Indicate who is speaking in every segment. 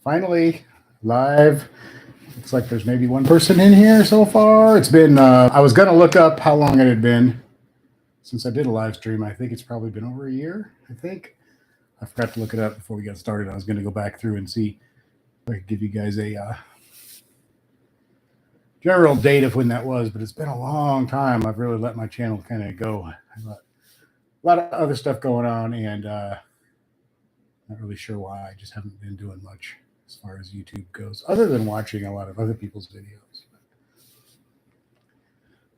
Speaker 1: Finally, live. Looks like there's maybe one person in here so far. It's been, I was going to look up how long it had been since I did a live stream. I think it's probably been over a year, I think. I forgot to look it up before we got started. I was going to go back through and see if I could give you guys a general date of when that was, but it's been a long time. I've really let my channel kind of go. A lot of other stuff going on, and not really sure why. I just haven't been doing much as far as YouTube goes, other than watching a lot of other people's videos.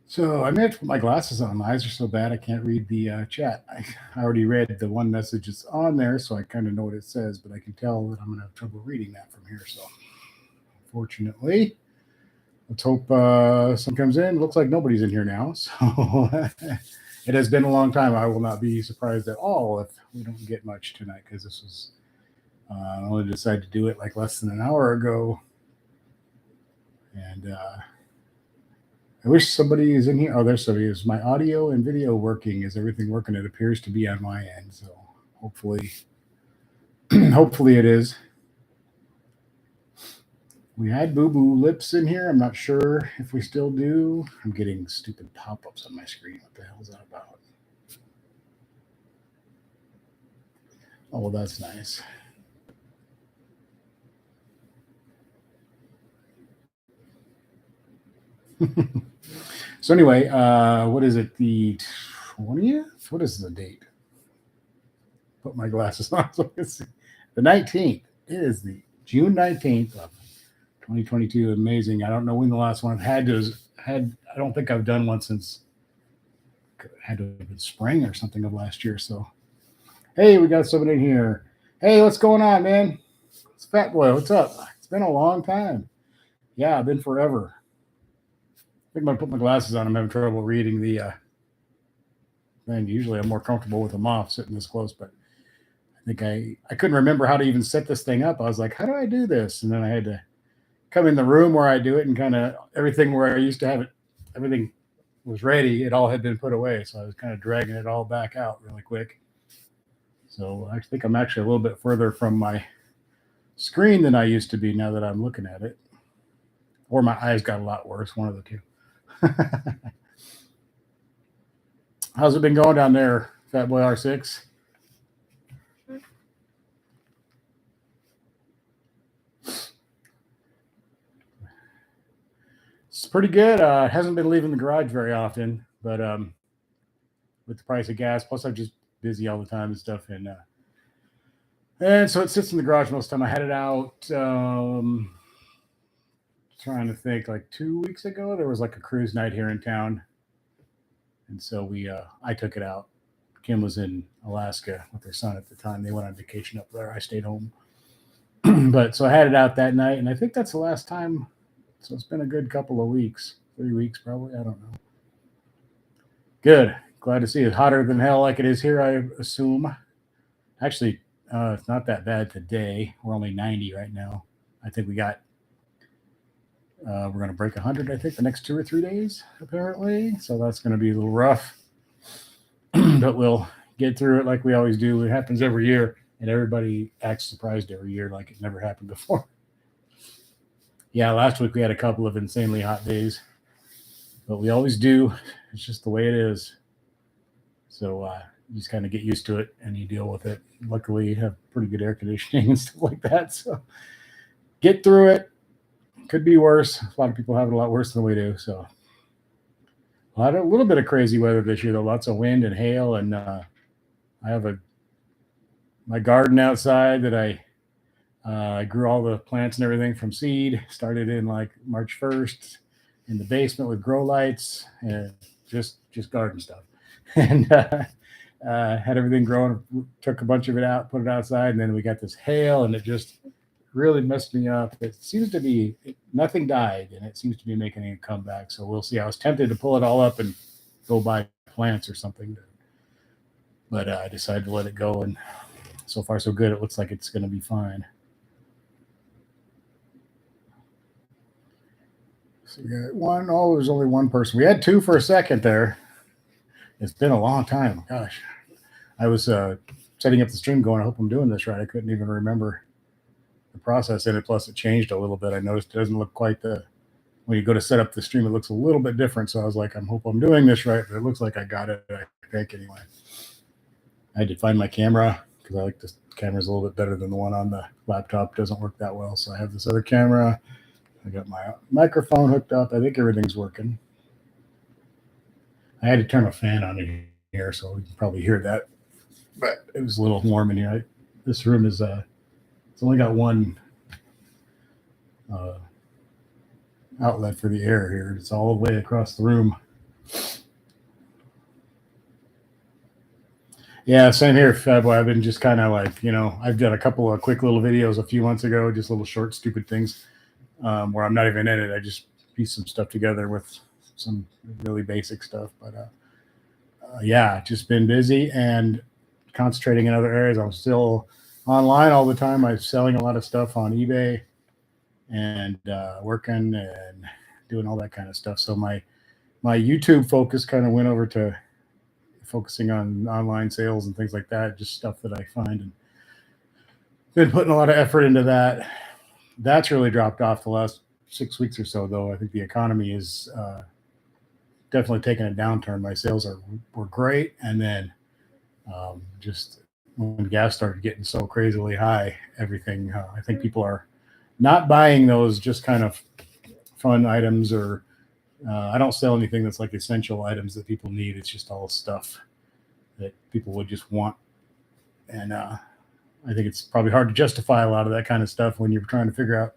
Speaker 1: So I may have to put my glasses on. My eyes are so bad I can't read the chat. I already read the one message that's on there, so I kind of know what it says, but I can tell that I'm going to have trouble reading that from here. So unfortunately, let's hope someone comes in. Looks like nobody's in here now, so it has been a long time. I will not be surprised at all if we don't get much tonight, because this was I only decided to do it like less than an hour ago, and I wish somebody is in here. Oh, there's somebody. Is my audio and video working? Is everything working? It appears to be on my end, so hopefully hopefully it is. We had boo-boo lips in here. I'm not sure if we still do. I'm getting stupid pop-ups on my screen. What the hell is that about? Oh, well, that's nice. So anyway, what is it? The 20th? What is the date? Put my glasses on so I can see. The 19th. It is the June 19th of 2022. Amazing. I don't know when the last one I've had I don't think I've done one since had to have been spring or something of last year. So hey, we got someone in here. Hey, what's going on, man? It's Fat Boy. What's up? It's been a long time. Yeah, been forever. I think I'm gonna put my glasses on. I'm having trouble reading the thing. Usually I'm more comfortable with them off sitting this close, but I think I couldn't remember how to even set this thing up. I was like, how do I do this? And then I had to come in the room where I do it, and kind of everything where I used to have it, everything was ready. It all had been put away. So I was kind of dragging it all back out really quick. So I think I'm actually a little bit further from my screen than I used to be now that I'm looking at it. Or my eyes got a lot worse, one of the two. How's it been going down there, Fat Boy R6? It's pretty good. It hasn't been leaving the garage very often, but with the price of gas, plus I'm just busy all the time and stuff, and so it sits in the garage most of the time. I had it out trying to think, like 2 weeks ago there was like a cruise night here in town, and so I took it out. Kim was in Alaska with her son at the time. They went on vacation up there. I stayed home. But so I had it out that night, and I think that's the last time. So it's been a good couple of weeks, 3 weeks probably. I don't know. Good. Glad to see it. Hotter than hell like it is here, I assume. Actually, it's not that bad today. We're only 90 right now. I think we got, we're going to break 100, I think, the next 2 or 3 days, apparently. So that's going to be a little rough. But we'll get through it like we always do. It happens every year, and everybody acts surprised every year like it never happened before. Yeah, last week we had a couple of insanely hot days, but we always do. It's just the way it is. So you just kind of get used to it and you deal with it. Luckily, you have pretty good air conditioning and stuff like that. So get through it. Could be worse. A lot of people have it a lot worse than we do. So a little bit of crazy weather this year, though. Lots of wind and hail. And I have my garden outside that I grew all the plants and everything from seed. Started in like March 1st in the basement with grow lights and just garden stuff. And had everything growing. Took a bunch of it out, put it outside, and then we got this hail, and it just really messed me up. It seems to be nothing died, and it seems to be making a comeback. So we'll see. I was tempted to pull it all up and go buy plants or something, but I decided to let it go, and so far so good. It looks like it's going to be fine. So we got one. Oh, there's only one person. We had two for a second there. It's been a long time. Gosh, I was setting up the stream going, I hope I'm doing this right. I couldn't even remember the process in it. Plus, it changed a little bit. I noticed it doesn't look quite when you go to set up the stream, it looks a little bit different. So I was like, I hope I'm doing this right, but it looks like I got it, I think, anyway. I had to find my camera because I like this camera's a little bit better than the one on the laptop. It doesn't work that well. So I have this other camera. I got my microphone hooked up. I think everything's working. I had to turn a fan on in here, so you can probably hear that. But it was a little warm in here. This room is it's only got one outlet for the air here. It's all the way across the room. Yeah, same here, Fatboy. I've been just kind of like, I've done a couple of quick little videos a few months ago, just little short, stupid things where I'm not even in it. I just piece some stuff together with some really basic stuff. But yeah, just been busy and concentrating in other areas. I'm still online all the time. I'm selling a lot of stuff on eBay and working and doing all that kind of stuff. So my YouTube focus kind of went over to focusing on online sales and things like that, just stuff that I find, and been putting a lot of effort into that. That's really dropped off the last 6 weeks or so, though. I think the economy is definitely taking a downturn. My sales were great, and then just when gas started getting so crazily high, everything, I think people are not buying those just kind of fun items, or I don't sell anything that's like essential items that people need. It's just all stuff that people would just want. And I think it's probably hard to justify a lot of that kind of stuff when you're trying to figure out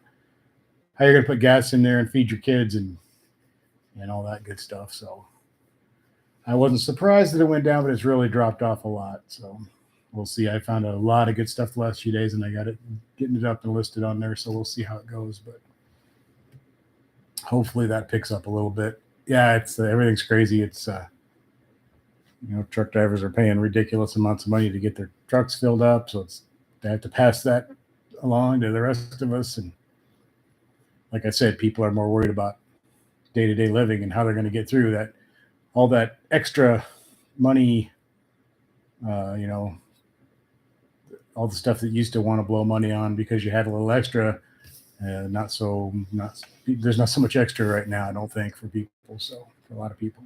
Speaker 1: how you're going to put gas in there and feed your kids and all that good stuff. So I wasn't surprised that it went down, but it's really dropped off a lot. So we'll see. I found a lot of good stuff the last few days, and I got getting it up and listed on there. So we'll see how it goes. But hopefully that picks up a little bit. Yeah, it's everything's crazy. It's truck drivers are paying ridiculous amounts of money to get their trucks filled up, so they have to pass that along to the rest of us. And like I said, people are more worried about day-to-day living and how they're going to get through that. All that extra money, all the stuff that you used to want to blow money on because you had a little extra. There's not so much extra right now, I don't think, for people. So for a lot of people,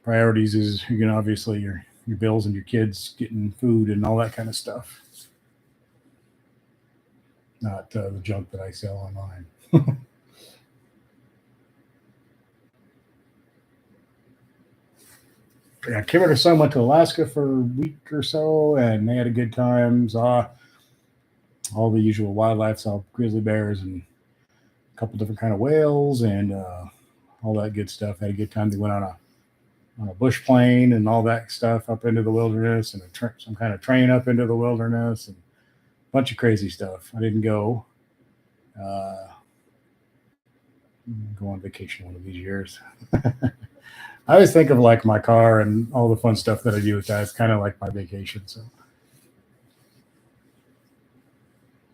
Speaker 1: priorities is obviously your bills and your kids getting food and all that kind of stuff, not the junk that I sell online. Yeah, Kim and her son went to Alaska for a week or so, and they had a good time. Saw all the usual wildlife, saw grizzly bears and a couple different kind of whales and all that good stuff. Had a good time. They went on a bush plane and all that stuff up into the wilderness, and some kind of train up into the wilderness, and a bunch of crazy stuff. I didn't go on vacation one of these years. I always think of like my car and all the fun stuff that I do with that. It's kind of like my vacation. So,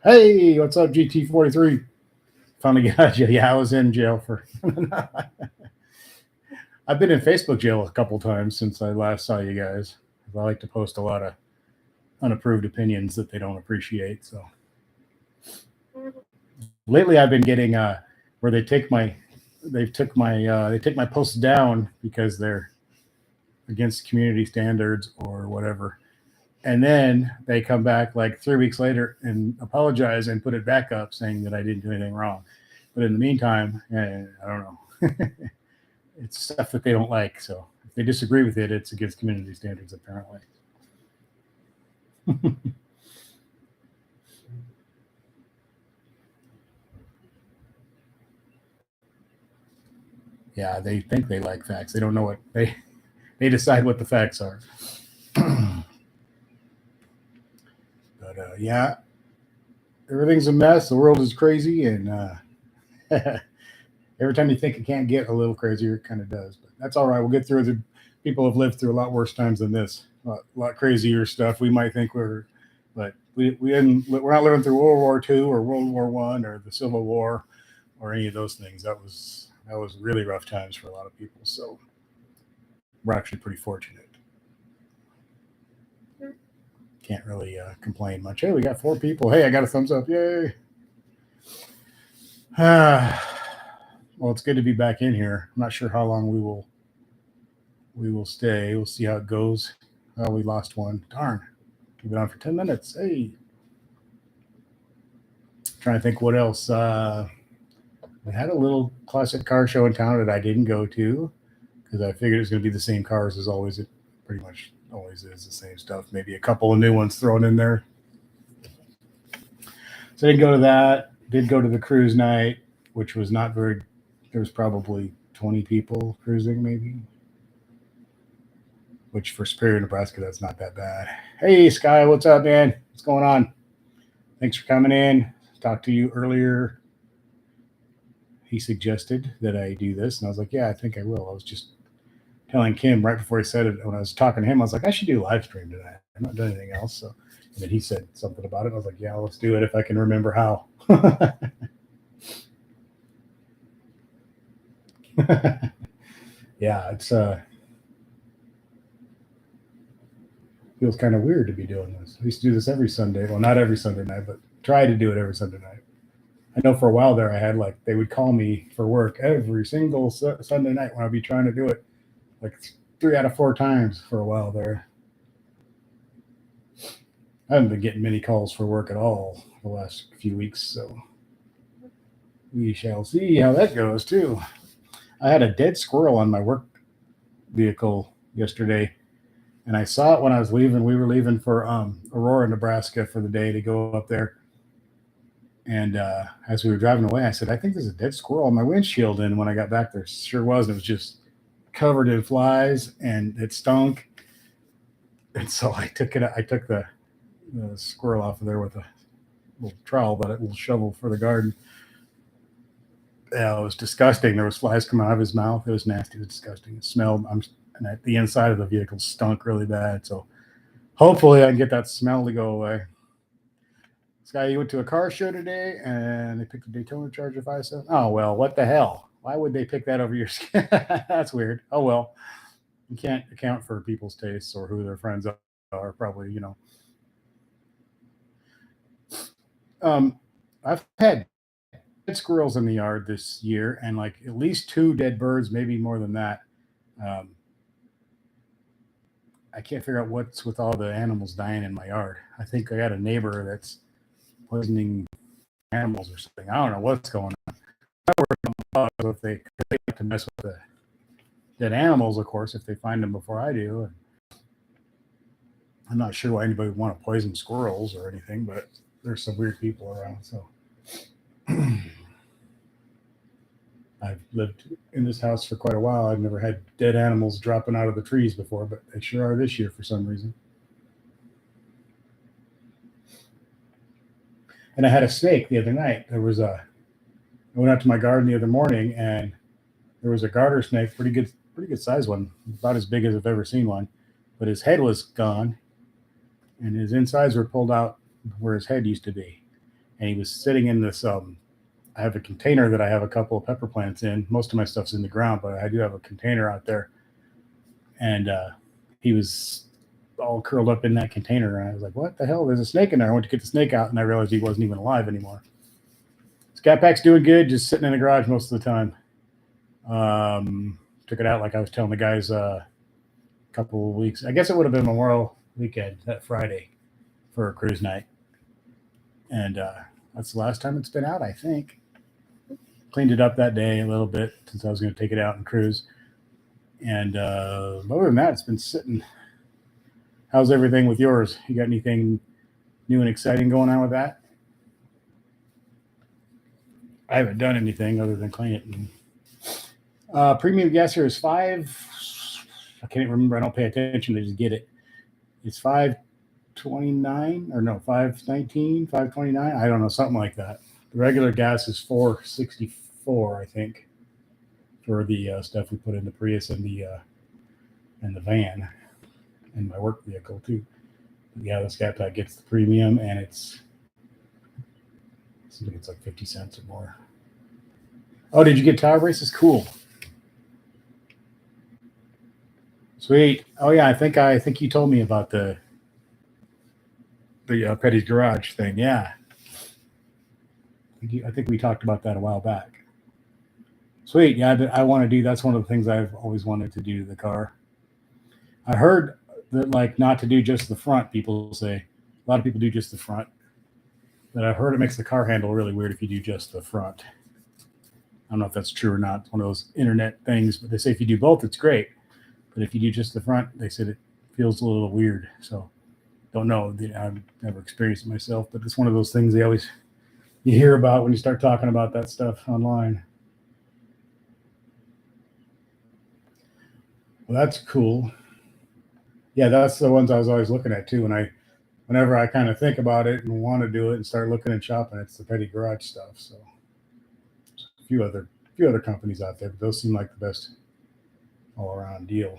Speaker 1: hey, what's up, GT43? Finally got out of jail. Yeah, I was in jail for. I've been in Facebook jail a couple times since I last saw you guys. I like to post a lot of unapproved opinions that they don't appreciate. So lately, I've been getting where they take my posts down because they're against community standards or whatever, and then they come back like 3 weeks later and apologize and put it back up saying that I didn't do anything wrong. But in the meantime, I don't know. It's stuff that they don't like. So if they disagree with it, it's against community standards, apparently. Yeah, they think they like facts. They don't know what they decide what the facts are. But yeah, everything's a mess. The world is crazy, and every time you think it can't get a little crazier, it kind of does. But that's all right. We'll get through it. People have lived through a lot worse times than this. A lot crazier stuff. We might think we're not living through World War II or World War I or the Civil War or any of those things. That was really rough times for a lot of people. So we're actually pretty fortunate. can't really complain much. Hey, we got 4 people. Hey, I got a thumbs up. Yay. Well, it's good to be back in here. I'm not sure how long we will stay. We'll see how it goes. Oh, we lost one. Darn. Keep it on for 10 minutes. Hey. Trying to think what else. We had a little classic car show in town that I didn't go to because I figured it was going to be the same cars as always. It pretty much always is the same stuff. Maybe a couple of new ones thrown in there. So I didn't go to that. Did go to the cruise night, which was not very. There was probably 20 people cruising, maybe. Which for Superior, Nebraska, that's not that bad. Hey, Sky, what's up, man? What's going on? Thanks for coming in. Talked to you earlier. He suggested that I do this, and I was like, yeah, I think I will. I was just telling Kim right before he said it, when I was talking to him, I was like, I should do a live stream tonight. I'm not doing anything else. So, and then he said something about it. I was like, yeah, let's do it if I can remember how. Yeah, it's feels kind of weird to be doing this. I used to do this every Sunday. Well, not every Sunday night, but try to do it every Sunday night. I know for a while there, I had they would call me for work every single Sunday night when I'd be trying to do it, like 3 out of 4 times for a while there. I haven't been getting many calls for work at all the last few weeks, so we shall see how that goes too. I had a dead squirrel on my work vehicle yesterday, and I saw it when I was leaving. We were leaving for Aurora, Nebraska for the day to go up there. And as we were driving away, I said, I think there's a dead squirrel on my windshield. And when I got back there, sure was. It was just covered in flies, and it stunk. And so I took the squirrel off of there with a little trowel, but a little shovel for the garden. Yeah, it was disgusting. There was flies coming out of his mouth. It was nasty. It was disgusting. It smelled. And the inside of the vehicle stunk really bad. So hopefully I can get that smell to go away. Sky, you went to a car show today, and they picked a Daytona Charger 5.7. Oh, well, what the hell? Why would they pick that over your skin? That's weird. Oh, well. You can't account for people's tastes or who their friends are, probably, I've had dead squirrels in the yard this year, and like at least 2 dead birds, maybe more than that. I can't figure out what's with all the animals dying in my yard. I think I got a neighbor that's poisoning animals or something. I don't know what's going on. If they like to mess with the dead animals, of course, if they find them before I do. I'm not sure why anybody would want to poison squirrels or anything, but there's some weird people around. So I've lived in this house for quite a while. I've never had dead animals dropping out of the trees before, but they sure are this year for some reason. And I had a snake the other night. I went out to my garden the other morning, and there was a garter snake, pretty good size one, about as big as I've ever seen one. But his head was gone, and his insides were pulled out where his head used to be. And he was sitting in this. I have a container that I have a couple of pepper plants in. Most of my stuff's in the ground, but I do have a container out there. And he was all curled up in that container. And I was like, what the hell? There's a snake in there. I went to get the snake out, and I realized he wasn't even alive anymore. Scat Pack's doing good, just sitting in the garage most of the time. Took it out like I was telling the guys a couple of weeks. I guess it would have been Memorial weekend, that Friday, for a cruise night. And that's the last time it's been out, I think. Cleaned it up that day a little bit since I was going to take it out and cruise. And other than that, it's been sitting. How's everything with yours? You got anything new and exciting going on with that? I haven't done anything other than clean it. Premium gas here is $5. I can't even remember. I don't pay attention. I just get it. It's $5.29 or no, $5.19, $5.29. I don't know, something like that. The regular gas is $4.64, I think, for the stuff we put in the Prius and the van and my work vehicle too. But yeah, the Scat Pack gets the premium, and it seems like it's like 50 cents or more. Oh, did you get tire braces? Cool. Sweet. Oh yeah, I think you told me about the The Petty's Garage thing. Yeah. I think we talked about that a while back. Sweet. Yeah, I want to do. That's one of the things I've always wanted to do to the car. I heard that like not to do just the front. People say a lot of people do just the front, but I've heard it makes the car handle really weird if you do just the front. I don't know if that's true or not. It's one of those internet things, but they say if you do both, it's great. But if you do just the front, they said it feels a little weird. So don't know. I've never experienced it myself, but it's one of those things they always you hear about when you start talking about that stuff online. Well, that's cool. Yeah, that's the ones I was always looking at too. Whenever I kind of think about it and want to do it and start looking and shopping, it's the Petty Garage stuff. So a few other companies out there, but those seem like the best all around deal.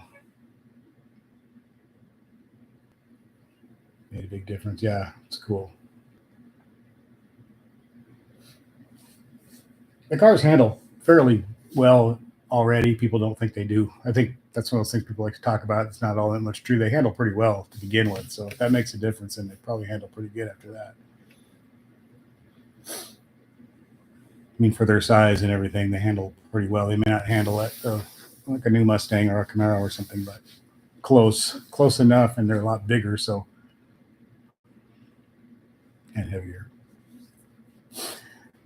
Speaker 1: Made a big difference. Yeah, it's cool. The cars handle fairly well already. People don't think they do. I think that's one of those things people like to talk about. It's not all that much true. They handle pretty well to begin with, so if that makes a difference, and they probably handle pretty good after that. I mean, for their size and everything, they handle pretty well. They may not handle it like a new Mustang or a Camaro or something, but close enough, and they're a lot bigger, so and heavier.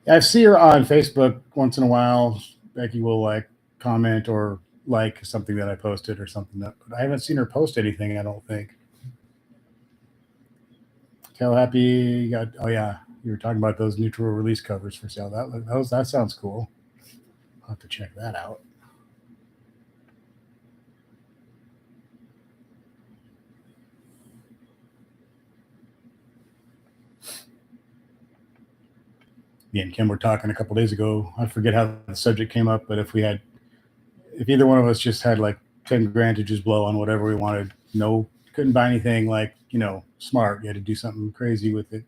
Speaker 1: I see her on Facebook once in a while. Becky will like comment or like something that I posted or something that, but I haven't seen her post anything. I don't think. Tell Happy got. Oh yeah, you were talking about those neutral release covers for sale. That sounds cool. I'll have to check that out. Me and Kim were talking a couple days ago. I forget how the subject came up, but if either one of us just had like 10 grand to just blow on whatever we wanted, couldn't buy anything like smart. You had to do something crazy with it.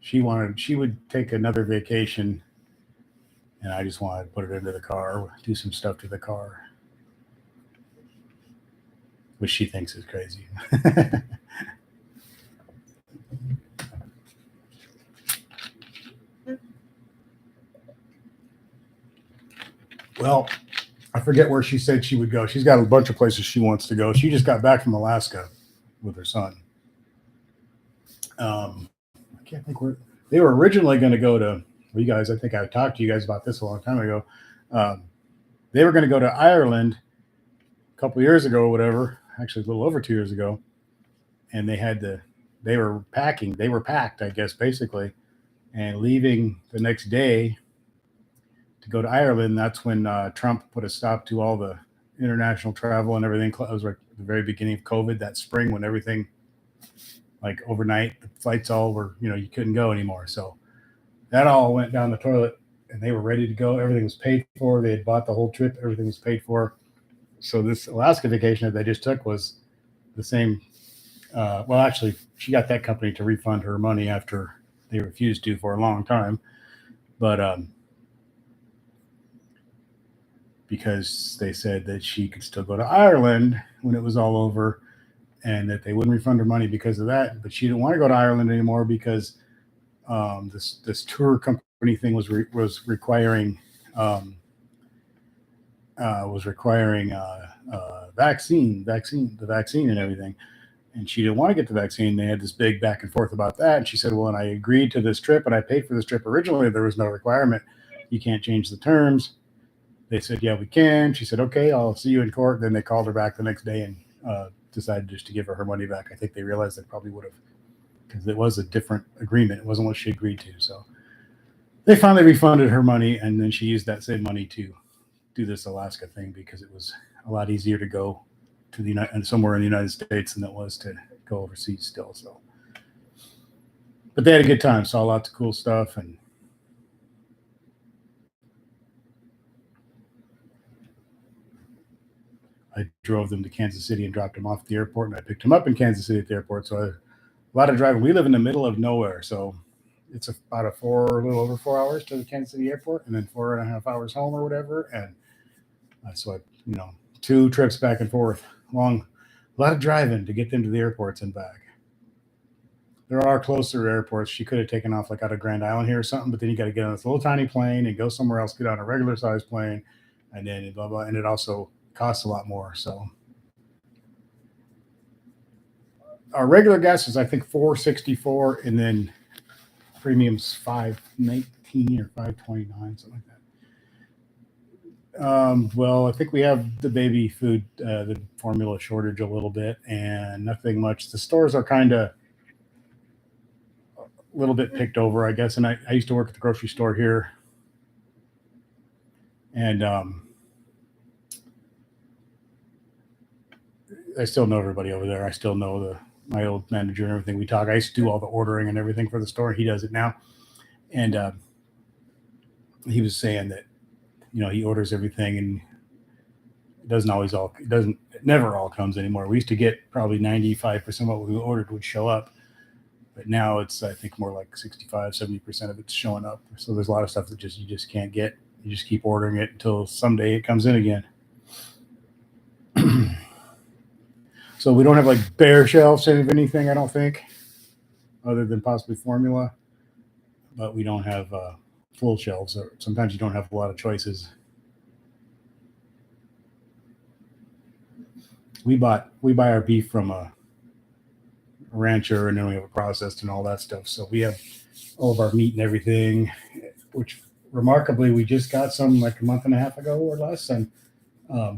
Speaker 1: She would take another vacation, and I just wanted to put it into the car, do some stuff to the car, which she thinks is crazy. Well, I forget where she said she would go. She's got a bunch of places she wants to go. She just got back from Alaska with her son. I can't think where they were originally going to go to. Well, you guys, I think I talked to you guys about this a long time ago. They were going to go to Ireland a couple years ago, or whatever. Actually, a little over 2 years ago, and they were packing. They were packed, I guess, basically, and leaving the next day to go to Ireland. That's when Trump put a stop to all the international travel and everything. It was like the very beginning of COVID that spring when everything, like overnight, the flights all were, you couldn't go anymore. So that all went down the toilet, and they were ready to go. Everything was paid for. They had bought the whole trip. Everything was paid for. So this Alaska vacation that they just took was the same. Well, actually, she got that company to refund her money after they refused to for a long time. But because they said that she could still go to Ireland when it was all over, and that they wouldn't refund her money because of that. But she didn't want to go to Ireland anymore because this tour company thing was requiring the vaccine and everything. And she didn't want to get the vaccine. They had this big back and forth about that. And she said, well, and I agreed to this trip and I paid for this trip originally. There was no requirement. You can't change the terms. They said, yeah, we can. She said, okay, I'll see you in court. Then they called her back the next day and decided just to give her money back. I think they realized they probably would have, because it was a different agreement. It wasn't what she agreed to. So they finally refunded her money, and then she used that same money to do this Alaska thing because it was a lot easier to go to the somewhere in the United States than it was to go overseas still. So, but they had a good time, saw lots of cool stuff, and I drove them to Kansas City and dropped them off at the airport, and I picked them up in Kansas City at the airport. So a lot of driving. We live in the middle of nowhere, so it's about a little over 4 hours to the Kansas City airport, and then 4.5 hours home or whatever. And so I, 2 trips back and forth, a lot of driving to get them to the airports and back. there are closer airports. She could have taken off like out of Grand Island here or something, but then you got to get on this little tiny plane and go somewhere else, get on a regular size plane, and then blah blah. And it also costs a lot more. So our regular gas is I think $4.64, and then premium's $5.19 or $5.29, something like that. Well, I think we have the baby food, the formula shortage a little bit, and nothing much. The stores are kind of a little bit picked over, I guess. And I used to work at the grocery store here, and I still know everybody over there. I still know my old manager and everything. We talk. I used to do all the ordering and everything for the store. He does it now, and he was saying that he orders everything, and it never all comes anymore. We used to get probably 95% of what we ordered would show up, but now it's I think more like 65-70% of it's showing up. So there's a lot of stuff that you just can't get. You just keep ordering it until someday it comes in again. So we don't have like bare shelves of anything, I don't think, other than possibly formula, but we don't have full shelves. Or sometimes you don't have a lot of choices. We buy our beef from a rancher, and then we have it processed and all that stuff. So we have all of our meat and everything, which remarkably we just got some like a month and a half ago or less, and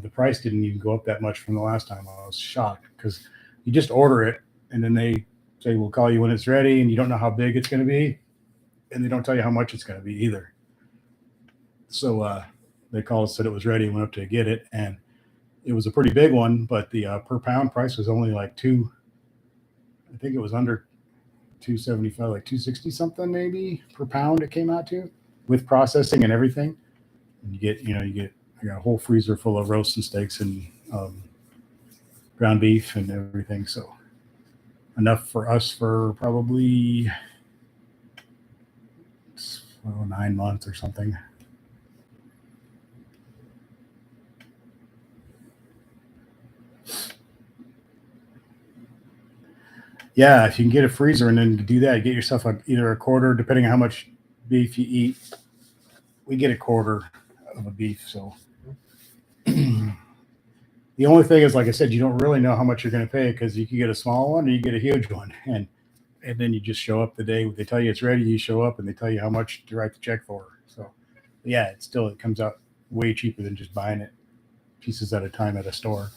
Speaker 1: the price didn't even go up that much from the last time. I was shocked because you just order it, and then they say we'll call you when it's ready, and you don't know how big it's going to be, and they don't tell you how much it's going to be either. So they called us, said it was ready, went up to get it, and it was a pretty big one, but the per pound price was only like I think it was under $2.75, like $2.60 something maybe per pound it came out to, with processing and everything. And I got a whole freezer full of roasts and steaks and ground beef and everything. So enough for us for probably 9 months or something. Yeah, if you can get a freezer and then do that, get yourself either a quarter, depending on how much beef you eat. We get a quarter of a beef. So the only thing is, like I said, you don't really know how much you're going to pay, because you can get a small one or you get a huge one. And then you just show up the day they tell you it's ready. You show up and they tell you how much to write the check for. So yeah, it comes out way cheaper than just buying it pieces at a time at a store.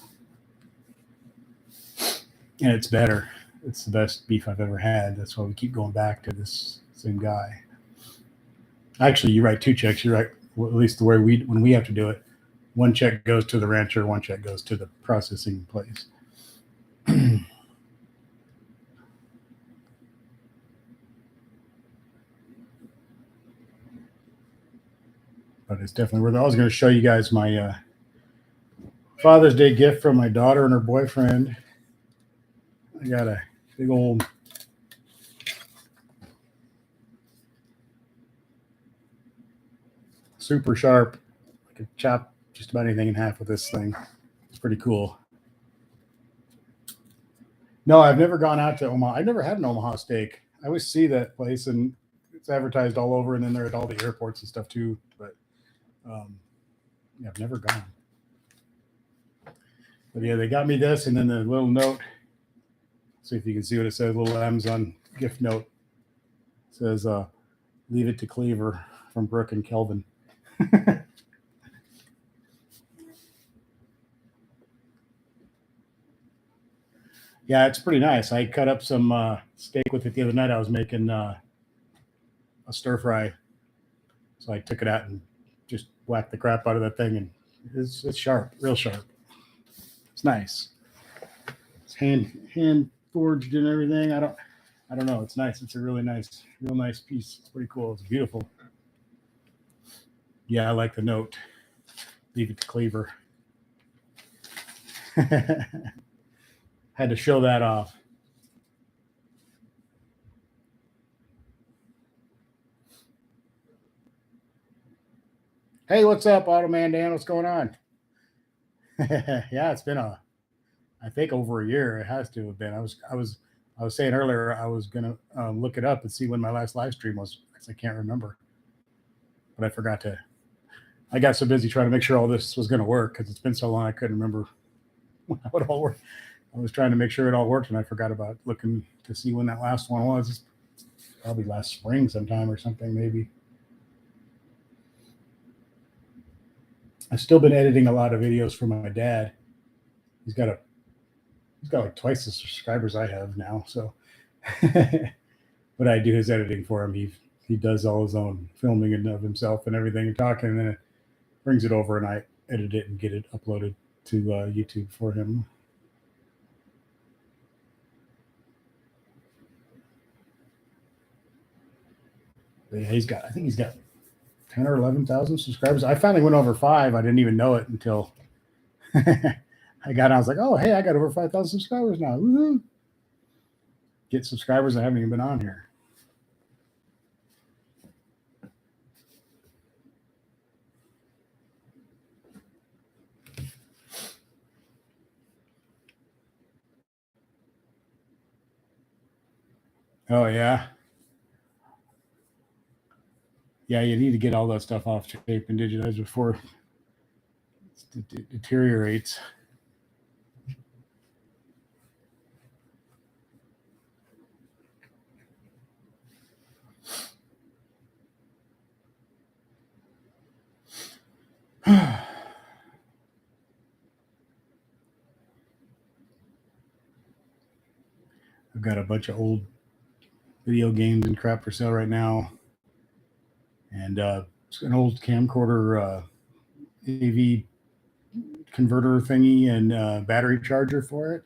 Speaker 1: And it's better. It's the best beef I've ever had. That's why we keep going back to this same guy. Actually, you write 2 checks. You write, well, at least the way when we have to do it, 1 check goes to the rancher, 1 check goes to the processing place. But it's definitely worth it. I was going to show you guys my Father's Day gift from my daughter and her boyfriend. I got a big old super sharp. I could chop just about anything in half with this thing. It's pretty cool. No, I've never gone out to Omaha. I've never had an Omaha steak. I always see that place, and it's advertised all over, and then they're at all the airports and stuff too. But yeah, I've never gone. But yeah, they got me this, and then the little note. See if you can see what it says. A little Amazon gift note. It says, "Leave it to Cleaver," from Brooke and Kelvin. Yeah, it's pretty nice. I cut up some steak with it the other night. I was making a stir fry, so I took it out and just whacked the crap out of that thing, and it's sharp, real sharp. It's nice. It's hand forged and everything. I don't know. It's nice. It's a real nice piece. It's pretty cool. It's beautiful. Yeah, I like the note. Leave it to Cleaver. Had to show that off. Hey, what's up, Automan Dan? What's going on? Yeah, it's been I think over a year. It has to have been. I was I was saying earlier I was gonna look it up and see when my last live stream was, because I can't remember, but I forgot to. I got so busy trying to make sure all this was going to work because it's been so long I couldn't remember how it all worked. I was trying to make sure it all worked, and I forgot about looking to see when that last one was. Probably last spring sometime or something, maybe. I've still been editing a lot of videos for my dad. He's got like twice the subscribers I have now, so but I do his editing for him. He does all his own filming and of himself and everything and talking, and then it brings it over and I edit it and get it uploaded to YouTube for him. But yeah, I think he's got 10 or 11,000 subscribers. I finally went over 5. I didn't even know it until I got on. I was like, oh, hey, I got over 5,000 subscribers now. Woo-hoo. Get subscribers. I haven't even been on here. Oh, yeah. Yeah, you need to get all that stuff off tape and digitize before it deteriorates. I've got a bunch of old video games and crap for sale right now, and it's an old camcorder AV converter thingy and battery charger for it,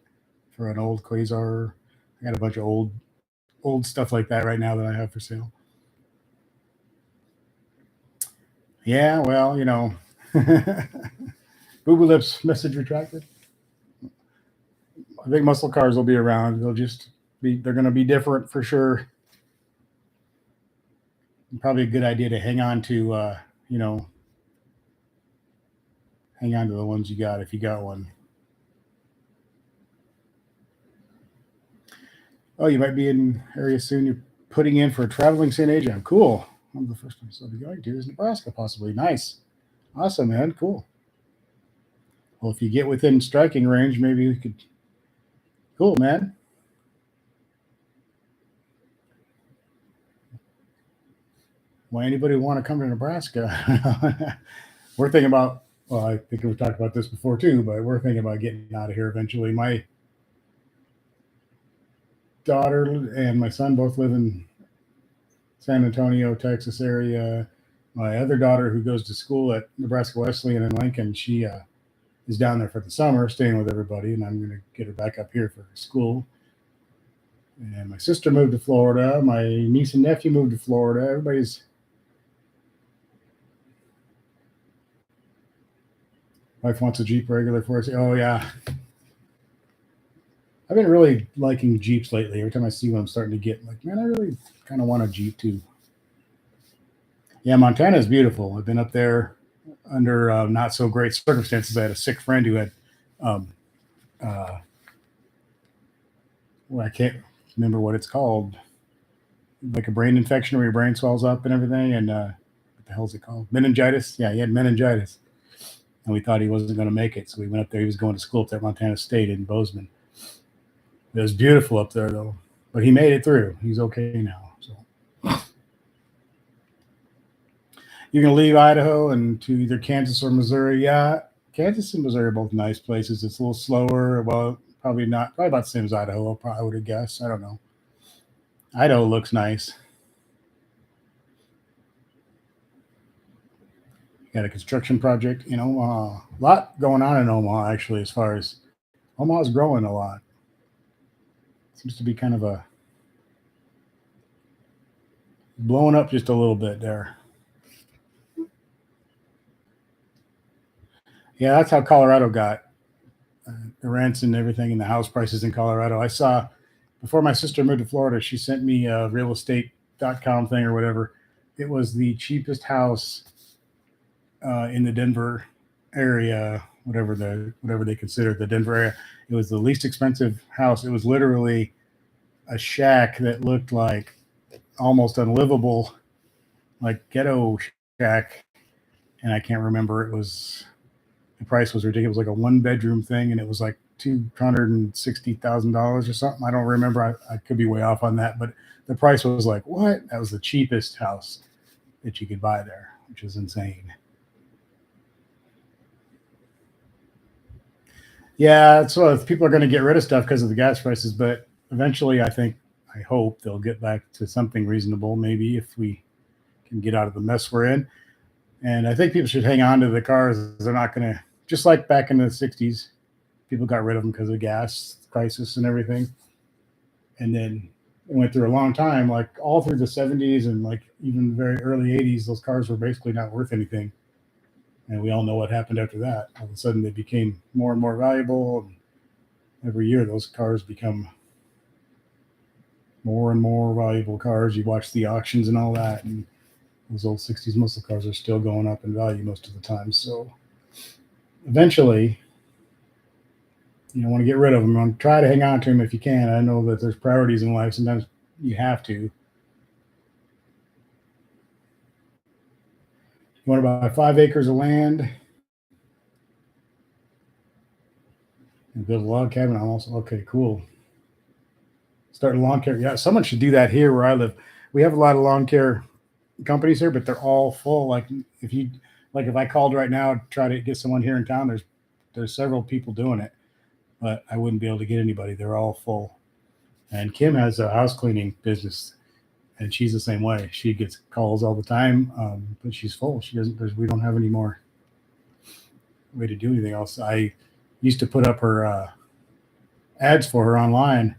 Speaker 1: for an old Quasar. I got a bunch of old stuff like that right now that I have for sale. Yeah, well, Boo Lips message retracted. I think muscle cars will be around. They're going to be different for sure. Probably a good idea to hang on to the ones you got if you got one. Oh, you might be in area soon. You're putting in for a traveling St. agent. Cool. One of the first ones I'll be going to is Nebraska, possibly. Nice. Awesome, man. Cool. Well, if you get within striking range, maybe we could. Cool, man. Why anybody want to come to Nebraska? We're thinking about, well, I think we've talked about this before too, but we're thinking about getting out of here eventually. My daughter and my son both live in San Antonio, Texas area. My other daughter, who goes to school at Nebraska Wesleyan in Lincoln, she is down there for the summer, staying with everybody, and I'm going to get her back up here for school. And my sister moved to Florida. My niece and nephew moved to Florida. Everybody's. Wife wants a Jeep regular for us. Oh, yeah. I've been really liking Jeeps lately. Every time I see one, I'm starting to get like, man, I really kind of want a Jeep too. Yeah, Montana is beautiful. I've been up there under not so great circumstances. I had a sick friend who had, well, I can't remember what it's called, like a brain infection where your brain swells up and everything. And what the hell is it called? Meningitis. Yeah, he had meningitis. And we thought he wasn't going to make it. So we went up there. He was going to school up there at Montana State in Bozeman. It was beautiful up there, though. But he made it through. He's okay now. So you can leave Idaho and to either Kansas or Missouri. Yeah, Kansas and Missouri are both nice places. It's a little slower. Well, probably not. Probably about the same as Idaho, I would have guessed. I don't know. Idaho looks nice. Got a construction project in Omaha. A lot going on in Omaha, actually, as far as Omaha's growing a lot. Seems to be kind of a blowing up just a little bit there. Yeah, that's how Colorado got the rents and everything and the house prices in Colorado. I saw before my sister moved to Florida, she sent me a realestate.com thing or whatever. It was the cheapest house in the Denver area, whatever they consider the Denver area. It was the least expensive house. It was literally a shack that looked like almost unlivable, like ghetto shack. And I can't remember. The price was ridiculous. It was like a 1-bedroom thing, and it was like $260,000 or something. I don't remember. I could be way off on that, but the price was like, what? That was the cheapest house that you could buy there, which is insane. Yeah, so people are going to get rid of stuff because of the gas prices, but eventually, I hope they'll get back to something reasonable. Maybe if we can get out of the mess we're in. And I think people should hang on to the cars. They're not going to, just like back in the 60s, people got rid of them because of the gas crisis and everything. And then it went through a long time, like all through the 70s and like even the very early 80s, those cars were basically not worth anything. And we all know what happened after that. All of a sudden, they became more and more valuable. And every year, those cars become more and more valuable cars. You watch the auctions and all that, and those old 60s muscle cars are still going up in value most of the time. So eventually, you don't want to get rid of them. You want to try to hang on to them if you can. I know that there's priorities in life. Sometimes you have to. You want to buy 5 acres of land and build a log cabin. Okay, cool. Start a lawn care. Yeah, someone should do that here where I live. We have a lot of lawn care companies here, but they're all full. Like if I called right now to try to get someone here in town, there's several people doing it, but I wouldn't be able to get anybody. They're all full. And Kim has a house cleaning business, and she's the same way. She gets calls all the time, but she's full. She doesn't. We don't have any more way to do anything else. I used to put up her ads for her online,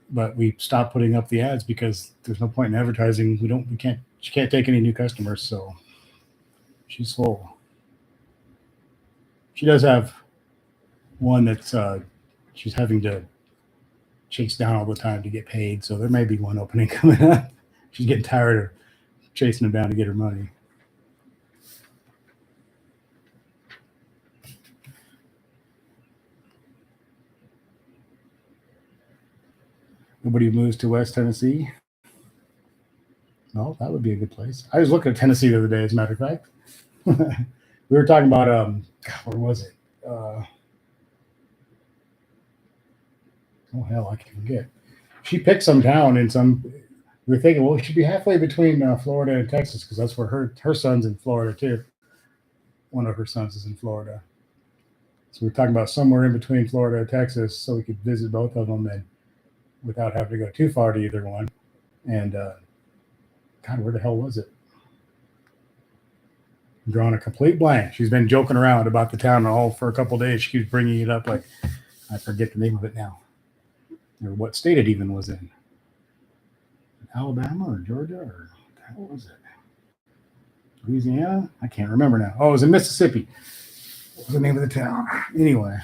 Speaker 1: but we stopped putting up the ads because there's no point in advertising. She can't take any new customers, so she's full. She does have one that's she's having to chase down all the time to get paid, so there may be one opening coming up. She's getting tired of chasing them down to get her money. Nobody moves to West Tennessee. No, that would be a good place. I was looking at Tennessee the other day, as a matter of fact. We were talking about where was it? Oh hell, I can forget. She picked some town in some. We were thinking, well, we should be halfway between Florida and Texas because that's where her son's in Florida too. One of her sons is in Florida, so we're talking about somewhere in between Florida and Texas, so we could visit both of them and without having to go too far to either one. And God, where the hell was it? I'm drawing a complete blank. She's been joking around about the town all for a couple of days. She keeps bringing it up like I forget the name of it now, or what state it even was in. Alabama or Georgia or what the hell was it? Louisiana? I can't remember now. Oh, it was in Mississippi. What was the name of the town? Anyway,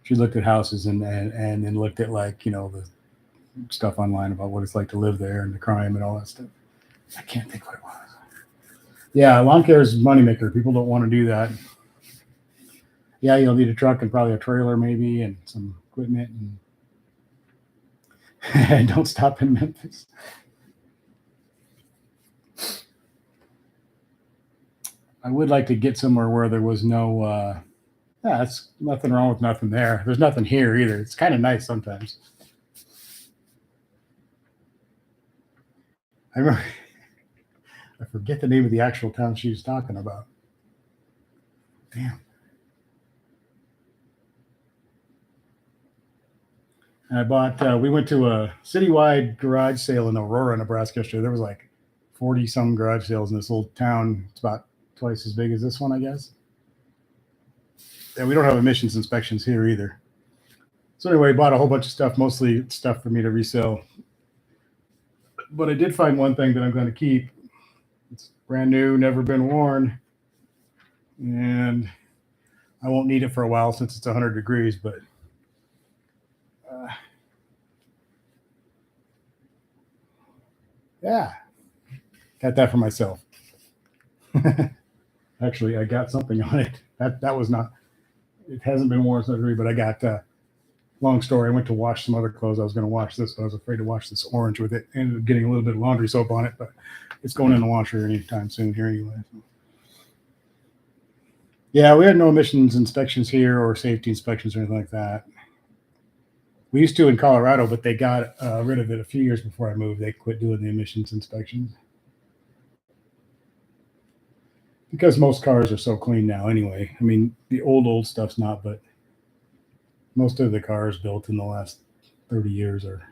Speaker 1: she looked at houses and then looked at the stuff online about what it's like to live there and the crime and all that stuff. I can't think what it was. Yeah, lawn care is a moneymaker. People don't want to do that. Yeah, you'll need a truck and probably a trailer maybe and some equipment and don't stop in Memphis. I would like to get somewhere where there was no that's nothing wrong with nothing there. There's nothing here either. It's kind of nice sometimes. I remember I forget the name of the actual town she was talking about. Damn. And I bought, we went to a citywide garage sale in Aurora, Nebraska yesterday. There was like 40 some garage sales in this little town. It's about twice as big as this one, I guess. And we don't have emissions inspections here either. So anyway, I bought a whole bunch of stuff, mostly stuff for me to resell. But I did find one thing that I'm going to keep. It's brand new, never been worn. And I won't need it for a while since it's 100 degrees, but yeah, got that for myself. Actually, I got something on it. That was not, it hasn't been worn since 100 degrees, but I got long story. I went to wash some other clothes. I was going to wash this, but I was afraid to wash this orange with it. Ended up getting a little bit of laundry soap on it, but it's going in the washer anytime soon here anyway. So. Yeah, we had no emissions inspections here or safety inspections or anything like that. We used to in Colorado, but they got rid of it a few years before I moved. They quit doing the emissions inspections because most cars are so clean now anyway. I mean, the old stuff's not, but most of the cars built in the last 30 years are.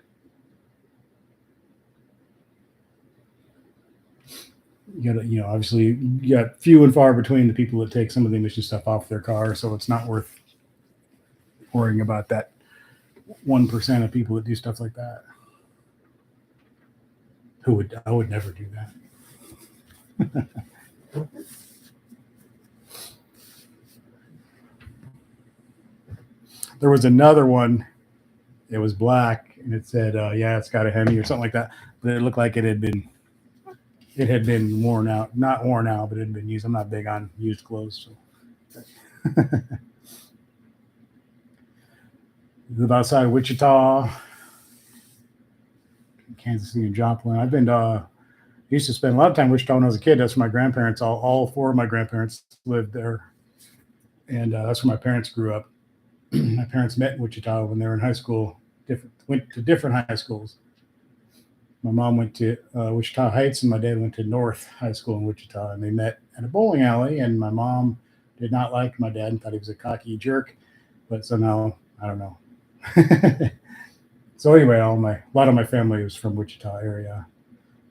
Speaker 1: You got to, obviously you got few and far between the people that take some of the emission stuff off their car, so it's not worth worrying about that 1% of people that do stuff like that. I would never do that. There was another one. It was black and it said, yeah, it's got a Hemi or something like that. But it looked like it had been worn out. Not worn out, but it had been used. I'm not big on used clothes. So. Live outside of Wichita, Kansas City, and Joplin. I've been used to spend a lot of time in Wichita when I was a kid. That's where my grandparents, all four of my grandparents lived there. And that's where my parents grew up. My parents met in Wichita when they were in high school, went to different high schools. My mom went to Wichita Heights and my dad went to North High School in Wichita, and they met at a bowling alley, and my mom did not like my dad and thought he was a cocky jerk, but somehow, I don't know. So anyway, a lot of my family was from Wichita area.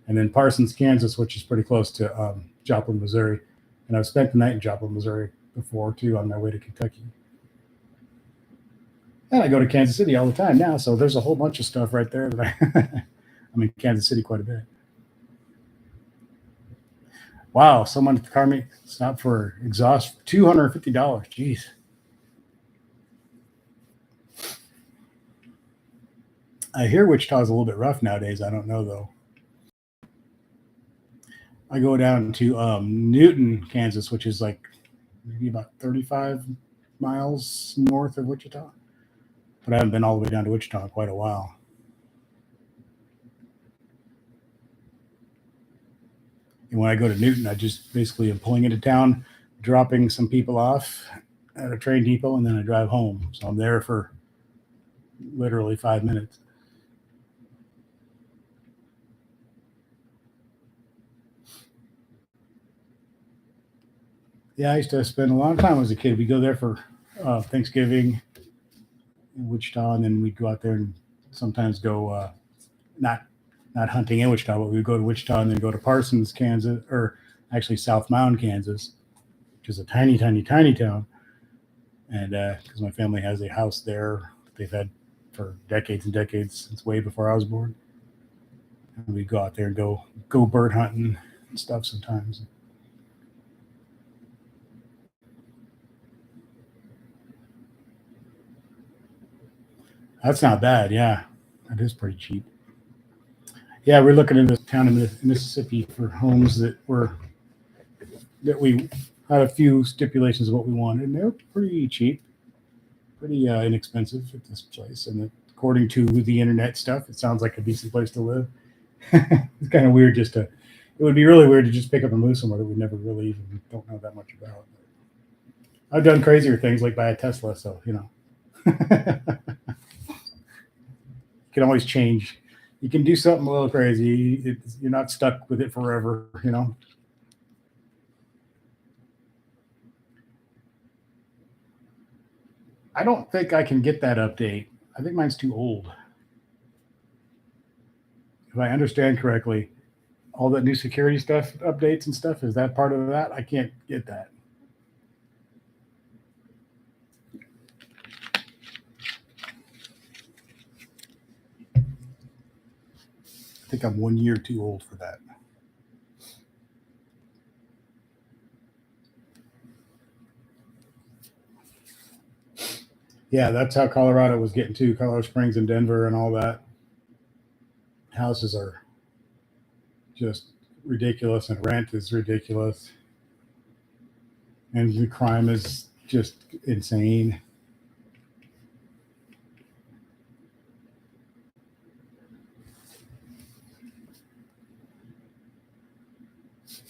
Speaker 1: And then Parsons, Kansas, which is pretty close to Joplin, Missouri. And I've spent the night in Joplin, Missouri before too on my way to Kentucky. And I go to Kansas City all the time now, so there's a whole bunch of stuff right there that I'm in Kansas City quite a bit. Wow, someone at the car meet stopped for exhaust for $250. Jeez. I hear Wichita's a little bit rough nowadays. I don't know though. I go down to Newton, Kansas, which is like maybe about 35 miles north of Wichita. But I haven't been all the way down to Wichita in quite a while. And when I go to Newton, I just basically am pulling into town, dropping some people off at a train depot, and then I drive home. So I'm there for literally 5 minutes. Yeah, I used to spend a lot of time as a kid. We go there for Thanksgiving in Wichita, and then we'd go out there and sometimes go not hunting in Wichita, but we'd go to Wichita and then go to Parsons, Kansas, or actually South Mound, Kansas, which is a tiny, tiny, tiny town. And because my family has a house there that they've had for decades and decades, since way before I was born. And we'd go out there and go bird hunting and stuff sometimes. That's not bad. Yeah, that is pretty cheap. Yeah, we're looking into town in Mississippi for homes that we had a few stipulations of what we wanted, and they're pretty cheap, pretty inexpensive at this place. And according to the internet stuff, it sounds like a decent place to live. It's kind of weird it would be really weird to just pick up and move somewhere that we never really even don't know that much about. I've done crazier things like buy a Tesla, so you can always change. You can do something a little crazy. You're not stuck with it forever, I don't think I can get that update. I think mine's too old. If I understand correctly, all that new security stuff, updates and stuff, is that part of that? I can't get that. I think I'm 1 year too old for that. Yeah, that's how Colorado was getting to. Colorado Springs and Denver and all that. Houses are just ridiculous, and rent is ridiculous, and the crime is just insane.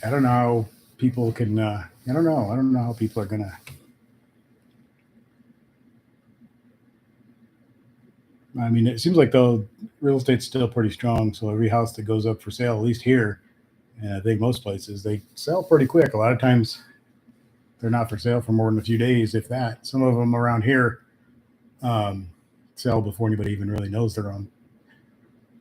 Speaker 1: I don't know how people can. I don't know. I don't know how people are gonna. I mean, it seems like the real estate's still pretty strong. So every house that goes up for sale, at least here, and I think most places, they sell pretty quick. A lot of times, they're not for sale for more than a few days, if that. Some of them around here sell before anybody even really knows they're on.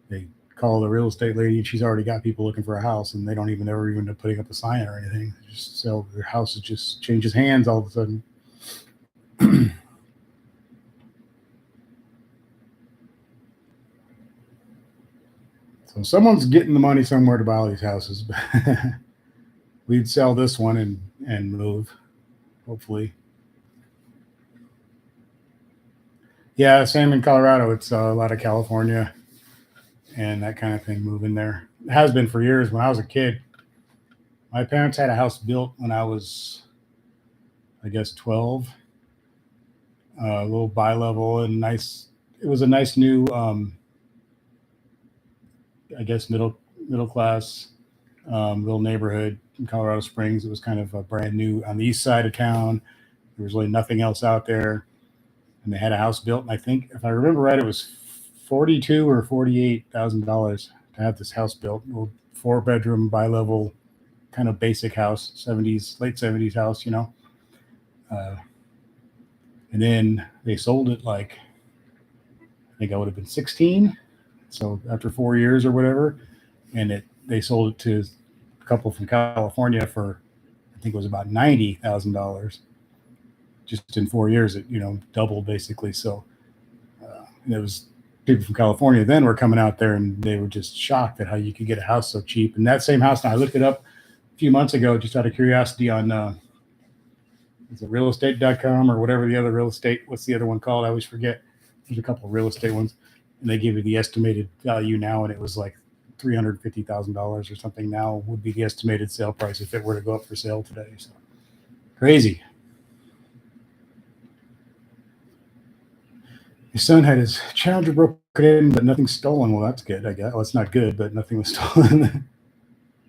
Speaker 1: They call the real estate lady, and she's already got people looking for a house, and they don't even ever even putting up a sign or anything. They just sell their house. It just changes hands all of a sudden. So someone's getting the money somewhere to buy all these houses. We'd sell this one and move, hopefully. Yeah, same in Colorado. It's a lot of California and that kind of thing moving there. It has been for years. When I was a kid, my parents had a house built when I was, I guess, 12. A little bi-level and nice. It was a nice new, I guess, middle class little neighborhood in Colorado Springs. It was kind of a brand new on the east side of town. There was really nothing else out there, and they had a house built. And I think, if I remember right, it was $42,000 or $48,000 to have this house built. A little 4-bedroom bi-level, kind of basic house, late 70s house, you know. And then they sold it like, I think I would have been 16. So after 4 years or whatever, and they sold it to a couple from California for, I think it was about $90,000. Just in 4 years, it doubled basically. So it was people from California then were coming out there, and they were just shocked at how you could get a house so cheap. And that same house, now I looked it up a few months ago just out of curiosity on is it realestate.com or whatever the other real estate, what's the other one called? I always forget. There's a couple of real estate ones, and they give you the estimated value now, and it was like $350,000 or something now would be the estimated sale price if it were to go up for sale today. So crazy. His son had his Challenger broken in, but nothing stolen. Well, that's good, I guess. Well, it's not good, but nothing was stolen.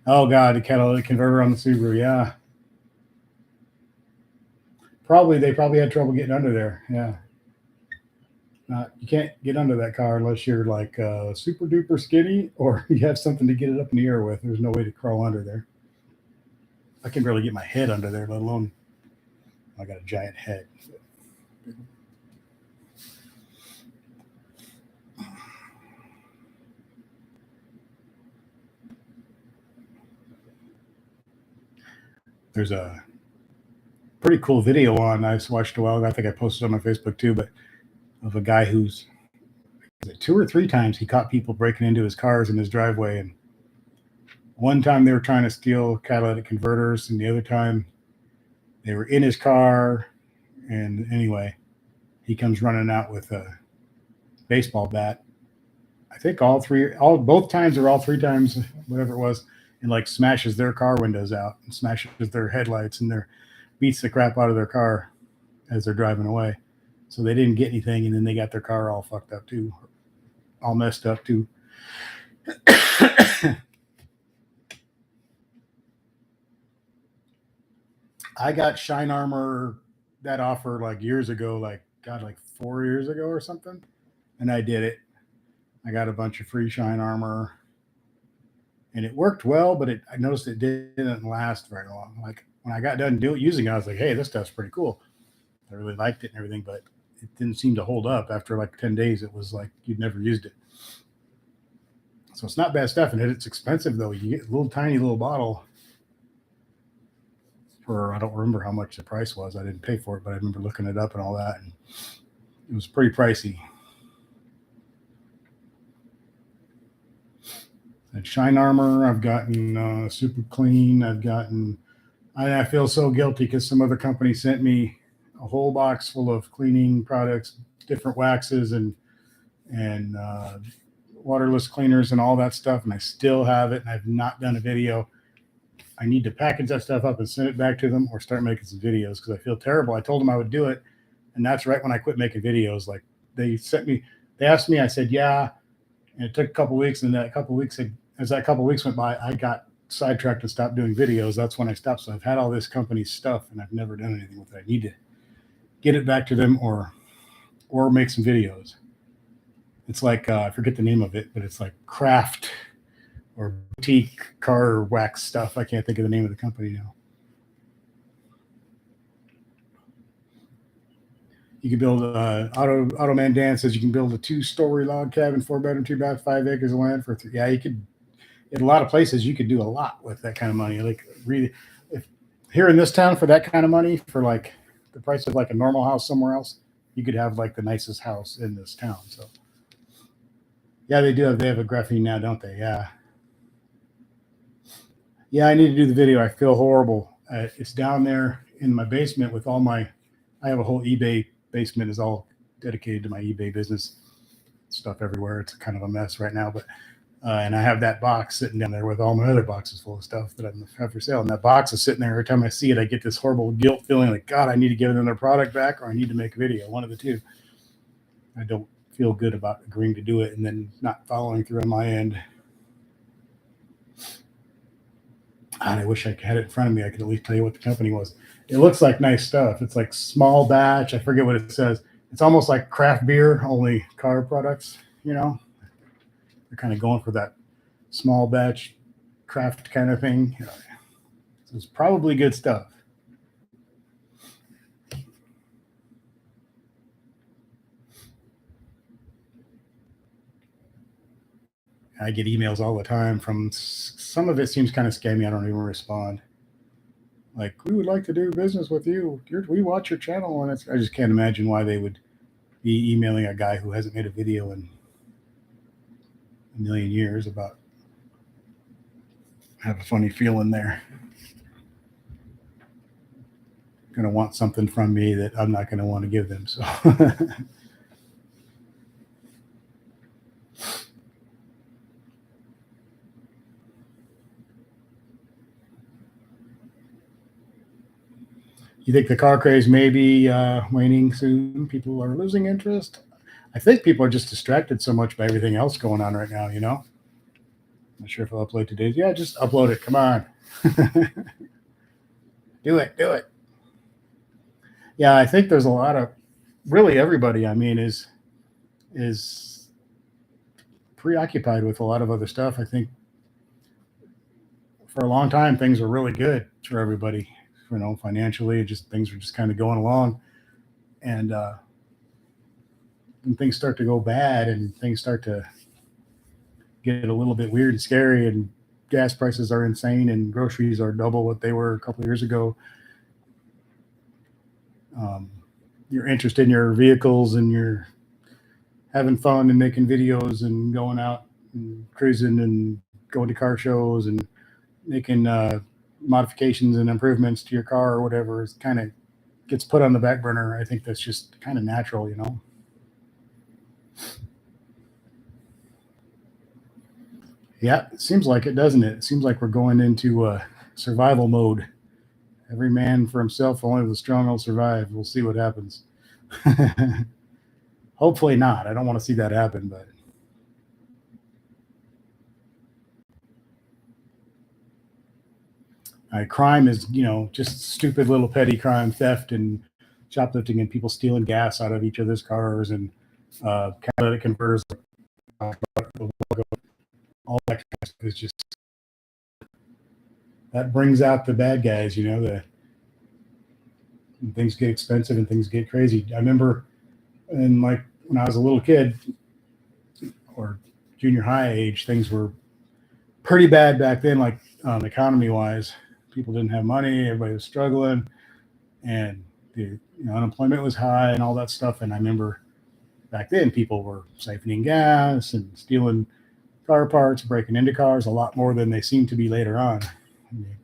Speaker 1: Oh, God, the catalytic converter on the Subaru. Yeah. They probably had trouble getting under there. Yeah. You can't get under that car unless you're like super duper skinny or you have something to get it up in the air with. There's no way to crawl under there. I can barely get my head under there, let alone I got a giant head. There's a pretty cool video I watched a while ago. I think I posted on my Facebook too, but of a guy who's 2 or 3 times he caught people breaking into his cars in his driveway. And one time they were trying to steal catalytic converters, and the other time they were in his car. And anyway, he comes running out with a baseball bat. I think both times or all 3 times, whatever it was, and like smashes their car windows out and smashes their headlights and beats the crap out of their car as they're driving away. So they didn't get anything, and then they got their car all fucked up too, all messed up too. I got Shine Armor, that offer like years ago, like 4 years ago or something, and I did it. I got a bunch of free Shine Armor, and it worked well, but I noticed it didn't last very long. Like when I got done using it, I was like, hey, this stuff's pretty cool. I really liked it and everything, but it didn't seem to hold up. After like 10 days, it was like you'd never used it. So it's not bad stuff, and it's expensive though. You get a little tiny little bottle for, I don't remember how much the price was. I didn't pay for it, but I remember looking it up and all that, and it was pretty pricey. And Shine Armor, I've gotten super clean. I feel so guilty because some other company sent me a whole box full of cleaning products, different waxes and waterless cleaners and all that stuff, and I still have it, and I've not done a video. I need to package that stuff up and send it back to them, or start making some videos, because I feel terrible. I told them I would do it, and that's right when I quit making videos. Like they asked me, I said yeah, and it took a couple weeks, and as that couple weeks went by, I got sidetracked and stopped doing videos, that's when I stopped. So I've had all this company stuff and I've never done anything with it. I need to get it back to them or make some videos. It's like I forget the name of it, but it's like craft or boutique car wax stuff. I can't think of the name of the company now. You can build Automan Dan says you can build a 2-story log cabin, 4-bedroom, 2-bath, 5 acres of land for 3. Yeah, you could. In a lot of places, you could do a lot with that kind of money. Like really, if here in this town for that kind of money, for like the price of like a normal house somewhere else, you could have like the nicest house in this town. So yeah, they have a graphene now, don't they? Yeah. Yeah, I need to do the video. I feel horrible. It's down there in my basement with all my, I have a whole eBay basement is all dedicated to my eBay business stuff everywhere. It's kind of a mess right now, but and I have that box sitting down there with all my other boxes full of stuff that I have for sale. And that box is sitting there. Every time I see it, I get this horrible guilt feeling like, God, I need to give them their product back or I need to make a video. One of the two. I don't feel good about agreeing to do it and then not following through on my end. And I wish I had it in front of me. I could at least tell you what the company was. It looks like nice stuff. It's like small batch. I forget what it says. It's almost like craft beer, only car products, you know. They're kind of going for that small batch craft kind of thing. So it's probably good stuff. I get emails all the time from some of it seems kind of scammy. I don't even respond. Like, we would like to do business with you. We watch your channel, and I just can't imagine why they would be emailing a guy who hasn't made a video in a million years about. I have a funny feeling they're going to want something from me that I'm not going to want to give them. So. You think the car craze may be waning soon? People are losing interest. I think people are just distracted so much by everything else going on right now, you know? Not sure if I'll upload today. Yeah, just upload it. Come on. Do it. Yeah, I think there's a lot of, really everybody, I mean, is preoccupied with a lot of other stuff. I think for a long time, things were really good for everybody, you know, financially, just things were just kind of going along. And when things start to go bad and things start to get a little bit weird and scary and gas prices are insane and groceries are double what they were a couple of years ago, your interest in your vehicles and you're having fun and making videos and going out and cruising and going to car shows and making modifications and improvements to your car or whatever, is kind of gets put on the back burner. I think that's just kind of natural, you know. Yeah, it seems like it, doesn't it? It seems like we're going into survival mode. Every man for himself, only the strong will survive. We'll see what happens. Hopefully not. I don't want to see that happen, but crime is, you know, just stupid little petty crime, theft and shoplifting and people stealing gas out of each other's cars and catalytic converters. All that kind of stuff is just, that brings out the bad guys, you know, things get expensive and things get crazy. I remember when I was a little kid or junior high age, things were pretty bad back then, like economy wise. People didn't have money, everybody was struggling, and the unemployment was high and all that stuff. And I remember back then people were siphoning gas and stealing car parts, breaking into cars a lot more than they seem to be later on. I mean,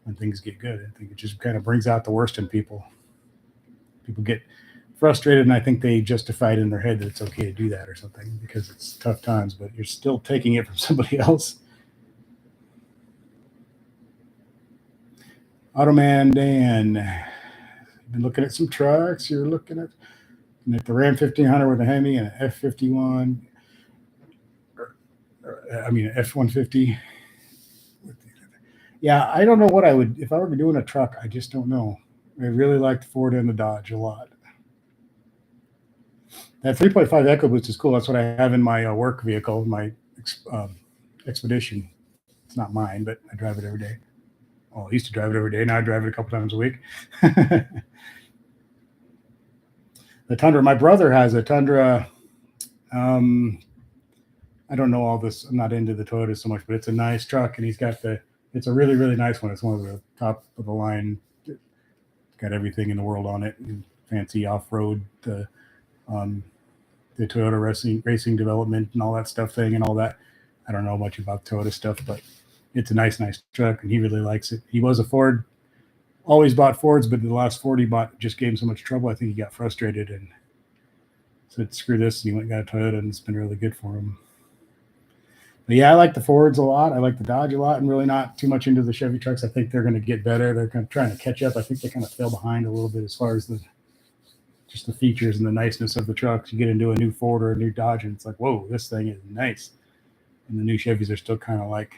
Speaker 1: when things get good, I think it just kind of brings out the worst in people. People get frustrated, and I think they justify it in their head that it's okay to do that or something because it's tough times, but you're still taking it from somebody else. Automan Dan, been looking at some trucks. You're looking at the Ram 1500 with a Hemi and an F51. I mean, an F-150. Yeah, I don't know what I would if I were doing a truck. I just don't know. I really like the Ford and the Dodge a lot. That 3.5 EcoBoost is cool. That's what I have in my work vehicle, my Expedition. It's not mine, but I drive it every day. Well, I used to drive it every day. Now I drive it a couple times a week. The Tundra. My brother has a Tundra. I don't know all this. I'm not into the Toyota so much, but it's a nice truck, and he's got the. It's a really, really nice one. It's one of the top of the line. It's got everything in the world on it. And fancy off-road, um, the Toyota racing development and all that stuff thing and all that. I don't know much about Toyota stuff, but it's a nice truck, and he really likes it. He was a Ford, always bought Fords, but the last Ford he bought just gave him so much trouble. I think he got frustrated and said, "Screw this." And he went and got a Toyota, and it's been really good for him. But yeah, I like the Fords a lot. I like the Dodge a lot. I'm really not too much into the Chevy trucks. I think they're going to get better. They're kind of trying to catch up. I think they kind of fell behind a little bit as far as just the features and the niceness of the trucks. You get into a new Ford or a new Dodge, and it's like, whoa, this thing is nice. And the new Chevys are still kind of like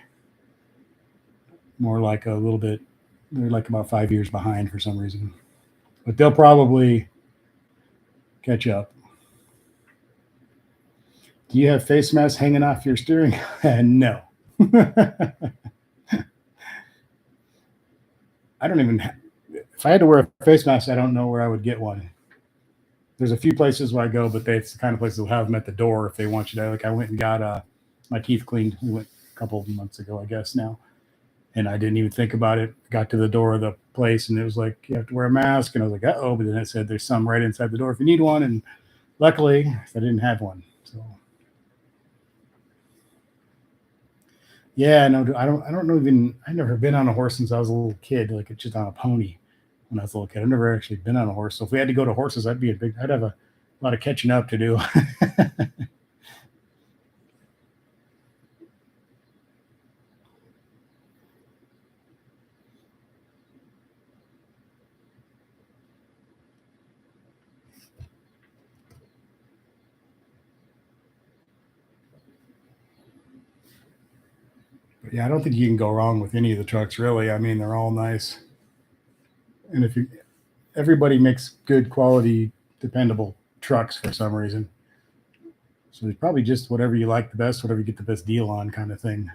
Speaker 1: more like a little bit. They're like about 5 years behind for some reason, but they'll probably catch up. Do you have face masks hanging off your steering? No. I don't even. If I had to wear a face mask, I don't know where I would get one. There's a few places where I go, but it's the kind of places that will have them at the door if they want you to. Like I went and got my teeth cleaned. We went a couple of months ago, I guess now, and I didn't even think about it. Got to the door of the place, and it was like you have to wear a mask, and I was like, oh, but then it said there's some right inside the door if you need one, and luckily I didn't have one. So yeah, no, I don't know even. I've never been on a horse since I was a little kid. Like it's just on a pony when I was a little kid. I've never actually been on a horse. So if we had to go to horses, I'd have a lot of catching up to do. But yeah, I don't think you can go wrong with any of the trucks, really. I mean, they're all nice. And if you, everybody makes good quality, dependable trucks for some reason. So it's probably just whatever you like the best, whatever you get the best deal on, kind of thing.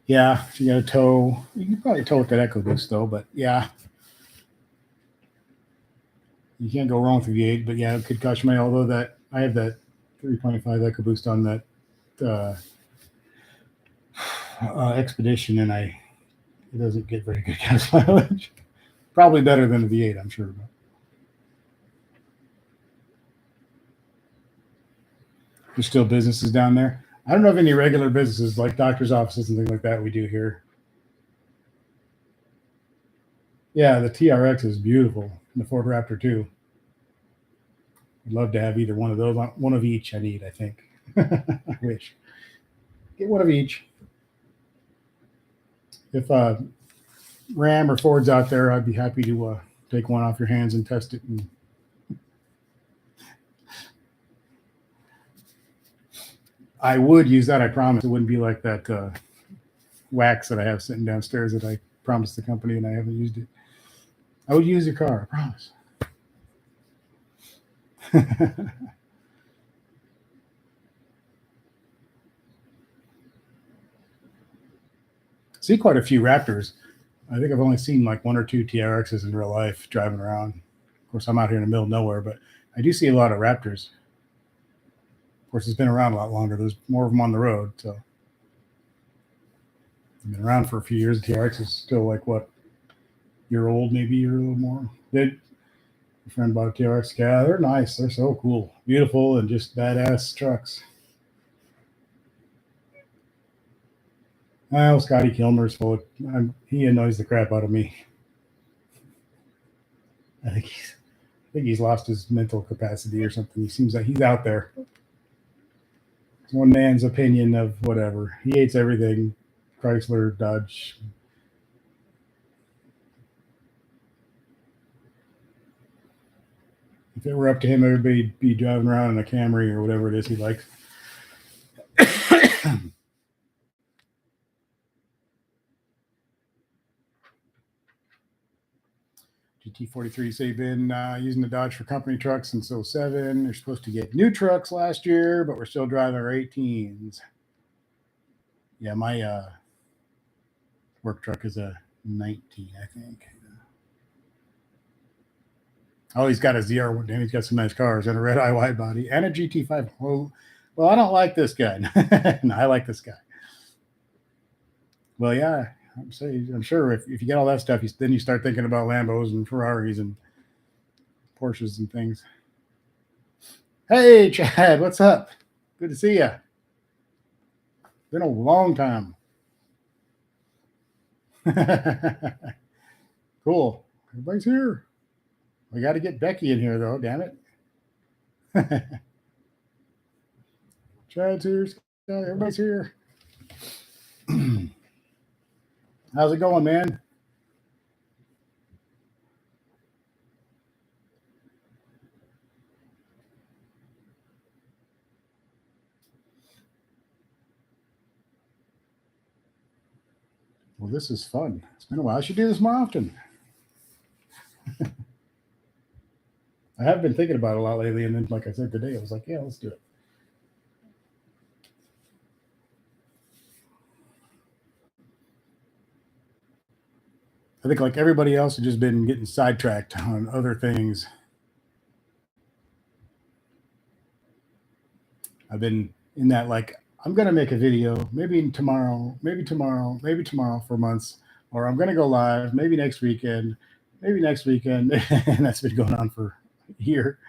Speaker 1: Yeah, if you got a tow, you can probably tow with that EcoBoost though. But yeah, you can't go wrong with the V8. But yeah, it could cost you money. Although that I have that 3.5 EcoBoost on that Expedition, and it doesn't get very good gas mileage. Probably better than a V8, I'm sure. But there's still businesses down there. I don't know of any regular businesses like doctor's offices and things like that we do here. Yeah, the TRX is beautiful. And the Ford Raptor too. I'd love to have either one of those. One of each I need, I think. I wish. Get one of each. If Ram or Ford's out there, I'd be happy to take one off your hands and test it. And I would use that, I promise. It wouldn't be like that wax that I have sitting downstairs that I promised the company and I haven't used it. I would use your car, I promise. See quite a few Raptors. I think I've only seen like one or two TRXs in real life driving around. Of course, I'm out here in the middle of nowhere, but I do see a lot of Raptors. Of course, it's been around a lot longer. There's more of them on the road, so I've been around for a few years. The TRX is still like what, year old, maybe a little more. My friend bought a TRX. Yeah, they're nice. They're so cool, beautiful, and just badass trucks. Well, Scotty Kilmer's full of, he annoys the crap out of me. I think he's lost his mental capacity or something. He seems like he's out there. It's one man's opinion of whatever. He hates everything. Chrysler, Dodge. If it were up to him, everybody'd be driving around in a Camry or whatever it is he likes. GT43 say been using the Dodge for company trucks since 07. They're supposed to get new trucks last year, but we're still driving our 18s. Yeah, my work truck is a 19, I think. Oh, he's got a ZR one. Damn, he's got some nice cars and a red eye wide body and a GT5. Well, I don't like this guy. No, I like this guy. Well, yeah, I'm sure if you get all that stuff, then you start thinking about Lambos and Ferraris and Porsches and things. Hey, Chad, what's up? Good to see you. Been a long time. Cool. Everybody's here. We got to get Becky in here, though. Damn it. Chad's here. Everybody's here. How's it going, man? Well, this is fun. It's been a while. I should do this more often. I have been thinking about it a lot lately, and then, like I said today, I was like, yeah, let's do it. I think like everybody else has just been getting sidetracked on other things. I've been in that, like, I'm going to make a video, maybe tomorrow for months, or I'm going to go live, maybe next weekend. And that's been going on for a year.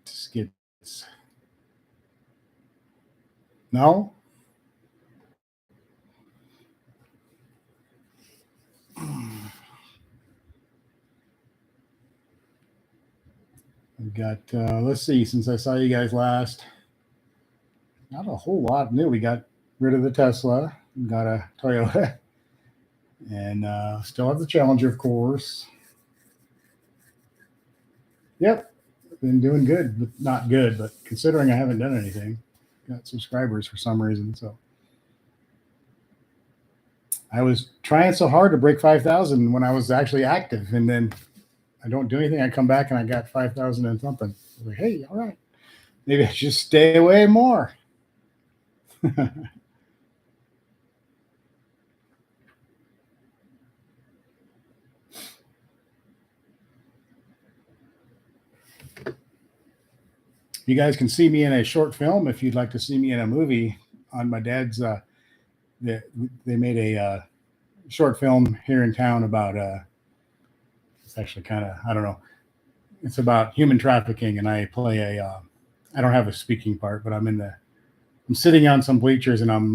Speaker 1: Skits. No? We've got, let's see, since I saw you guys last, not a whole lot new. We got rid of the Tesla, got a Toyota, and still have the Challenger, of course. Yep, been doing good, but not good, but considering I haven't done anything, got subscribers for some reason. So I was trying so hard to break 5,000 when I was actually active, and then I don't do anything. I come back and I got 5,000 and something. I was like, hey, all right, maybe I should just stay away more. You guys can see me in a short film if you'd like to see me in a movie on my dad's. They made a short film here in town about. It's actually kind of, I don't know. It's about human trafficking, and I play a. I don't have a speaking part, but I'm sitting on some bleachers, and I'm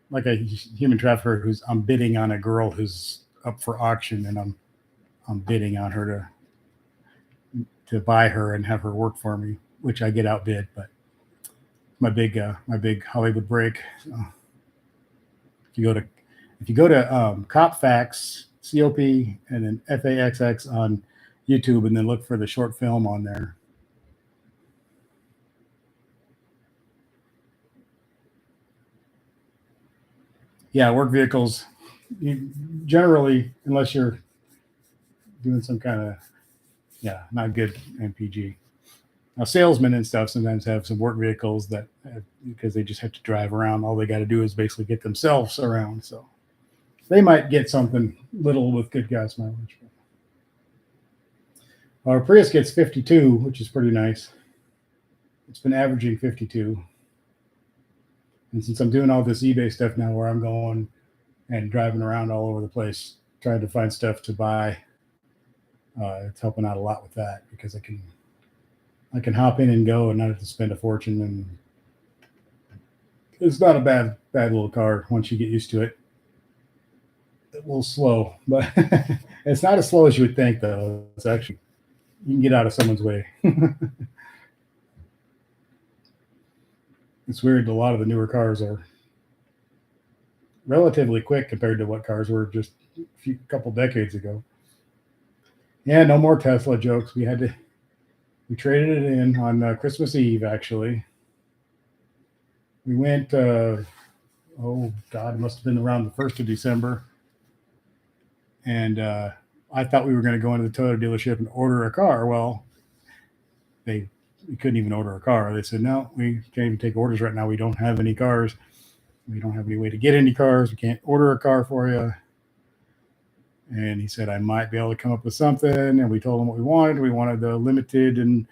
Speaker 1: like a human trafficker I'm bidding on a girl who's up for auction, and I'm bidding on her to buy her and have her work for me, which I get outbid, but my big Hollywood break. So if you go to Cop Facts, COP, and then FAXX on YouTube, and then look for the short film on there. Yeah, work vehicles, generally, unless you're doing some kind of, not good MPG. Now, salesmen and stuff sometimes have some work vehicles that, because they just have to drive around. All they got to do is basically get themselves around. So they might get something little with good gas mileage. Our Prius gets 52, which is pretty nice. It's been averaging 52. And since I'm doing all this eBay stuff now where I'm going and driving around all over the place trying to find stuff to buy, it's helping out a lot with that, because I can hop in and go and not have to spend a fortune. And it's not a bad little car once you get used to it. It's a little slow, but it's not as slow as you would think, though. It's actually, you can get out of someone's way. It's weird. A lot of the newer cars are relatively quick compared to what cars were just a couple decades ago. Yeah, no more Tesla jokes. We traded it in on Christmas Eve, actually. We went, oh God, it must have been around the 1st of December. And I thought we were going to go into the Toyota dealership and order a car. Well, we couldn't even order a car. They said, no, we can't even take orders right now. We don't have any cars. We don't have any way to get any cars. We can't order a car for you. And he said, I might be able to come up with something. And we told him what we wanted. We wanted the limited and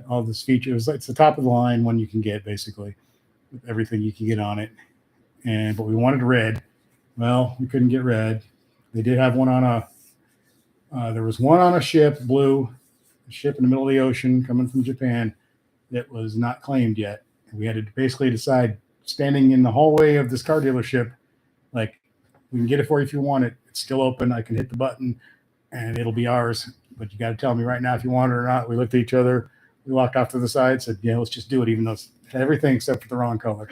Speaker 1: all this features. It's the top of the line one you can get, basically, with everything you can get on it. But we wanted red. Well, we couldn't get red. They did have one on there was one on a ship, blue, a ship in the middle of the ocean coming from Japan that was not claimed yet. And we had to basically decide, standing in the hallway of this car dealership, like, we can get it for you if you want it. It's still open. I can hit the button and it'll be ours. But you got to tell me right now if you want it or not. We looked at each other. We walked off to the side, said, yeah, let's just do it, even though it's everything except for the wrong color.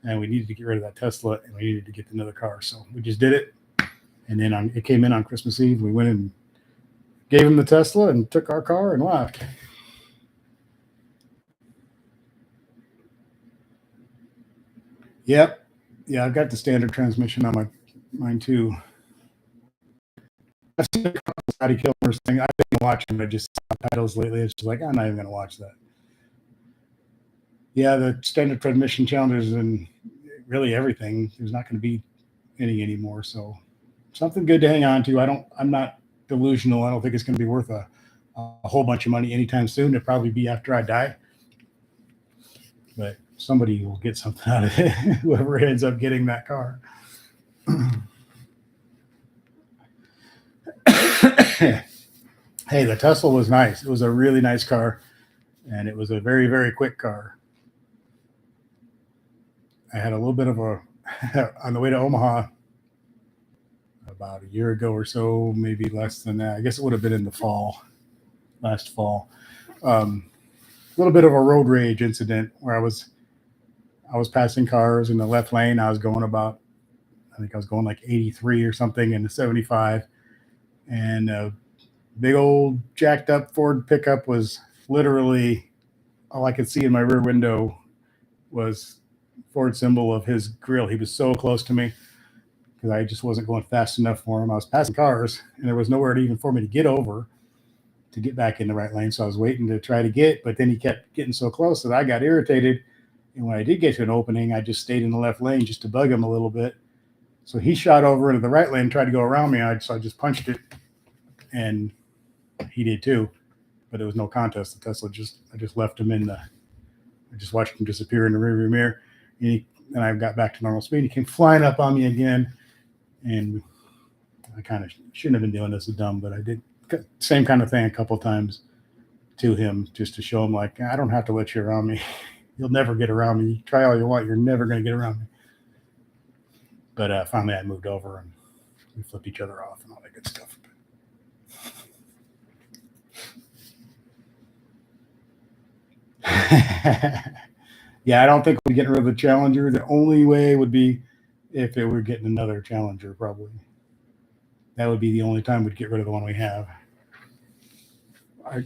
Speaker 1: And we needed to get rid of that Tesla, and we needed to get another car. So we just did it. And then it came in on Christmas Eve. We went and gave him the Tesla and took our car and left. Yep. Yeah, I've got the standard transmission on mine too. I've seen the Scotty Kilmer's thing. I've been watching it. I just saw titles lately. It's just like, I'm not even going to watch that. Yeah, the standard transmission challenges and really everything. There's not going to be any anymore. So something good to hang on to. I'm not delusional. I don't think it's going to be worth a whole bunch of money anytime soon. It'll probably be after I die. But somebody will get something out of it, whoever ends up getting that car. Hey, the Tesla was nice. It was a really nice car, and it was a very, very quick car. I had a little bit of on the way to Omaha about a year ago or so, maybe less than that. I guess it would have been in the last fall. A little bit of a road rage incident where I was passing cars in the left lane. I think I was going like 83 or something in the 75, and a big old jacked up Ford pickup was literally all I could see in my rear window was Ford symbol of his grill. He was so close to me because I just wasn't going fast enough for him. I was passing cars, and there was nowhere even for me to get over to get back in the right lane. So I was waiting to try to but then he kept getting so close that I got irritated. And when I did get to an opening, I just stayed in the left lane just to bug him a little bit. So he shot over into the right lane, tried to go around me. So I just punched it, and he did too. But it was no contest. The Tesla I just left him I just watched him disappear in the rearview mirror. And I got back to normal speed. He came flying up on me again. And I kind of shouldn't have been doing this, dumb, but I did same kind of thing a couple of times to him just to show him, like, I don't have to let you around me. You'll never get around me. Try all you want. You're never going to get around me. But finally I moved over and we flipped each other off and all that good stuff. Yeah, I don't think we're getting rid of the Challenger. The only way would be if it were getting another Challenger, probably. That would be the only time we'd get rid of the one we have. I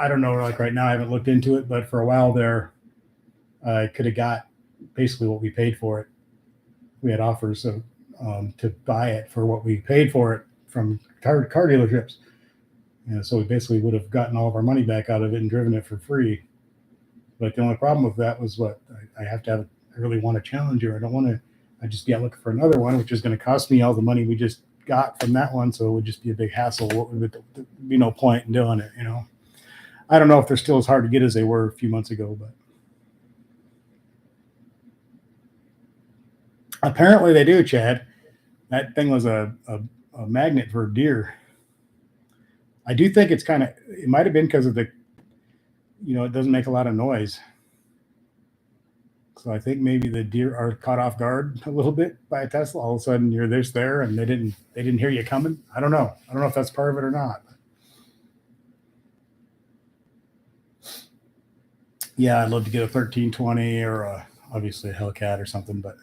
Speaker 1: don't know, like right now I haven't looked into it, but for a while there, I could have got basically what we paid for it. We had offers to buy it for what we paid for it from car dealerships. And so we basically would have gotten all of our money back out of it and driven it for free. But the only problem with that was I have to have, I really want a Challenger. I don't want to, I just get looking for another one, which is going to cost me all the money we just got from that one. So it would just be a big hassle. There'd be no point in doing it, I don't know if they're still as hard to get as they were a few months ago, but apparently they do, Chad. That thing was a magnet for deer. I do think it might have been because of it doesn't make a lot of noise. So I think maybe the deer are caught off guard a little bit by a Tesla. All of a sudden you're there and they didn't hear you coming. I don't know. I don't know if that's part of it or not. Yeah, I'd love to get a 1320 or obviously a Hellcat or something, but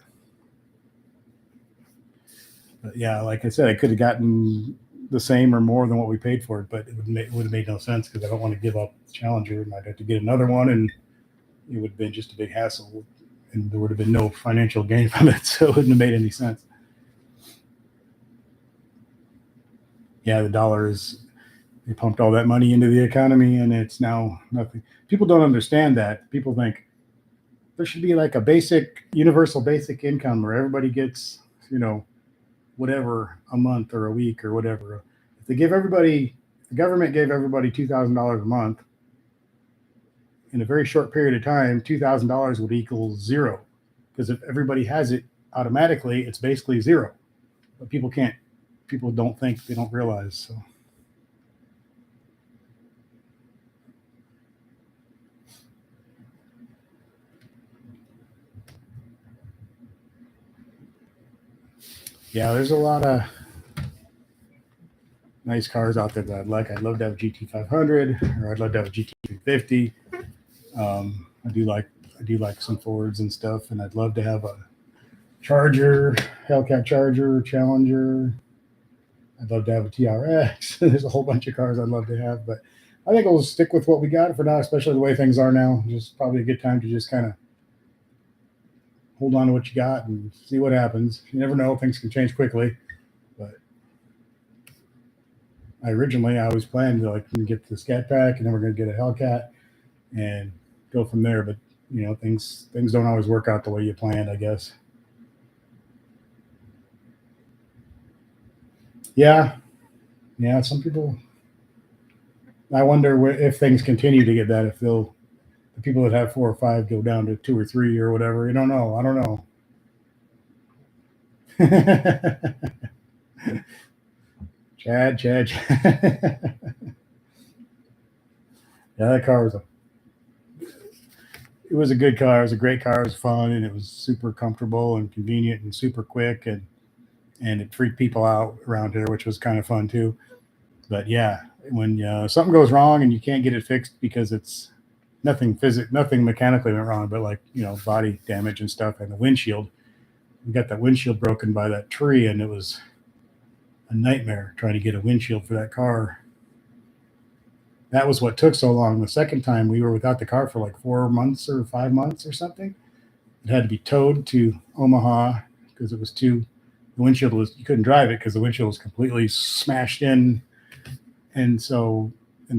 Speaker 1: But yeah, like I said, I could have gotten the same or more than what we paid for it, but it would have made no sense because I don't want to give up the Challenger, and I'd have to get another one, and it would have been just a big hassle, and there would have been no financial gain from it, so it wouldn't have made any sense. Yeah, the dollar is, they pumped all that money into the economy, and it's now nothing. People don't understand that. People think there should be like a basic, universal basic income where everybody gets, whatever a month or a week or whatever. If they give everybody, the government gave everybody $2,000 a month in a very short period of time, $2,000 would equal zero. Because if everybody has it automatically, it's basically zero. But people don't think, they don't realize. So. Yeah, there's a lot of nice cars out there that I'd like. I'd love to have a GT500, or I'd love to have a GT350. I do like some Fords and stuff, and I'd love to have a Charger, Hellcat Charger, Challenger. I'd love to have a TRX. There's a whole bunch of cars I'd love to have, but I think we'll stick with what we got for now, especially the way things are now. Just probably a good time to just kind of hold on to what you got and see what happens. You never know; things can change quickly. But I always planned to get the Scat Pack, and then we're going to get a Hellcat and go from there. But things don't always work out the way you planned, I guess. Yeah, some people. I wonder if things continue to get bad, if the people that have 4 or 5 go down to 2 or 3 or whatever. You don't know. I don't know. Chad. Yeah, that car was a good car. It was a great car. It was fun, and it was super comfortable and convenient and super quick, and it freaked people out around here, which was kind of fun too. But yeah, when something goes wrong and you can't get it fixed because it's nothing mechanically went wrong, but body damage and stuff, and the windshield. We got that windshield broken by that tree, and it was a nightmare trying to get a windshield for that car. That was what took so long. The second time we were without the car for like 4 months or 5 months or something. It had to be towed to Omaha because it was the windshield you couldn't drive it because the windshield was completely smashed in. And the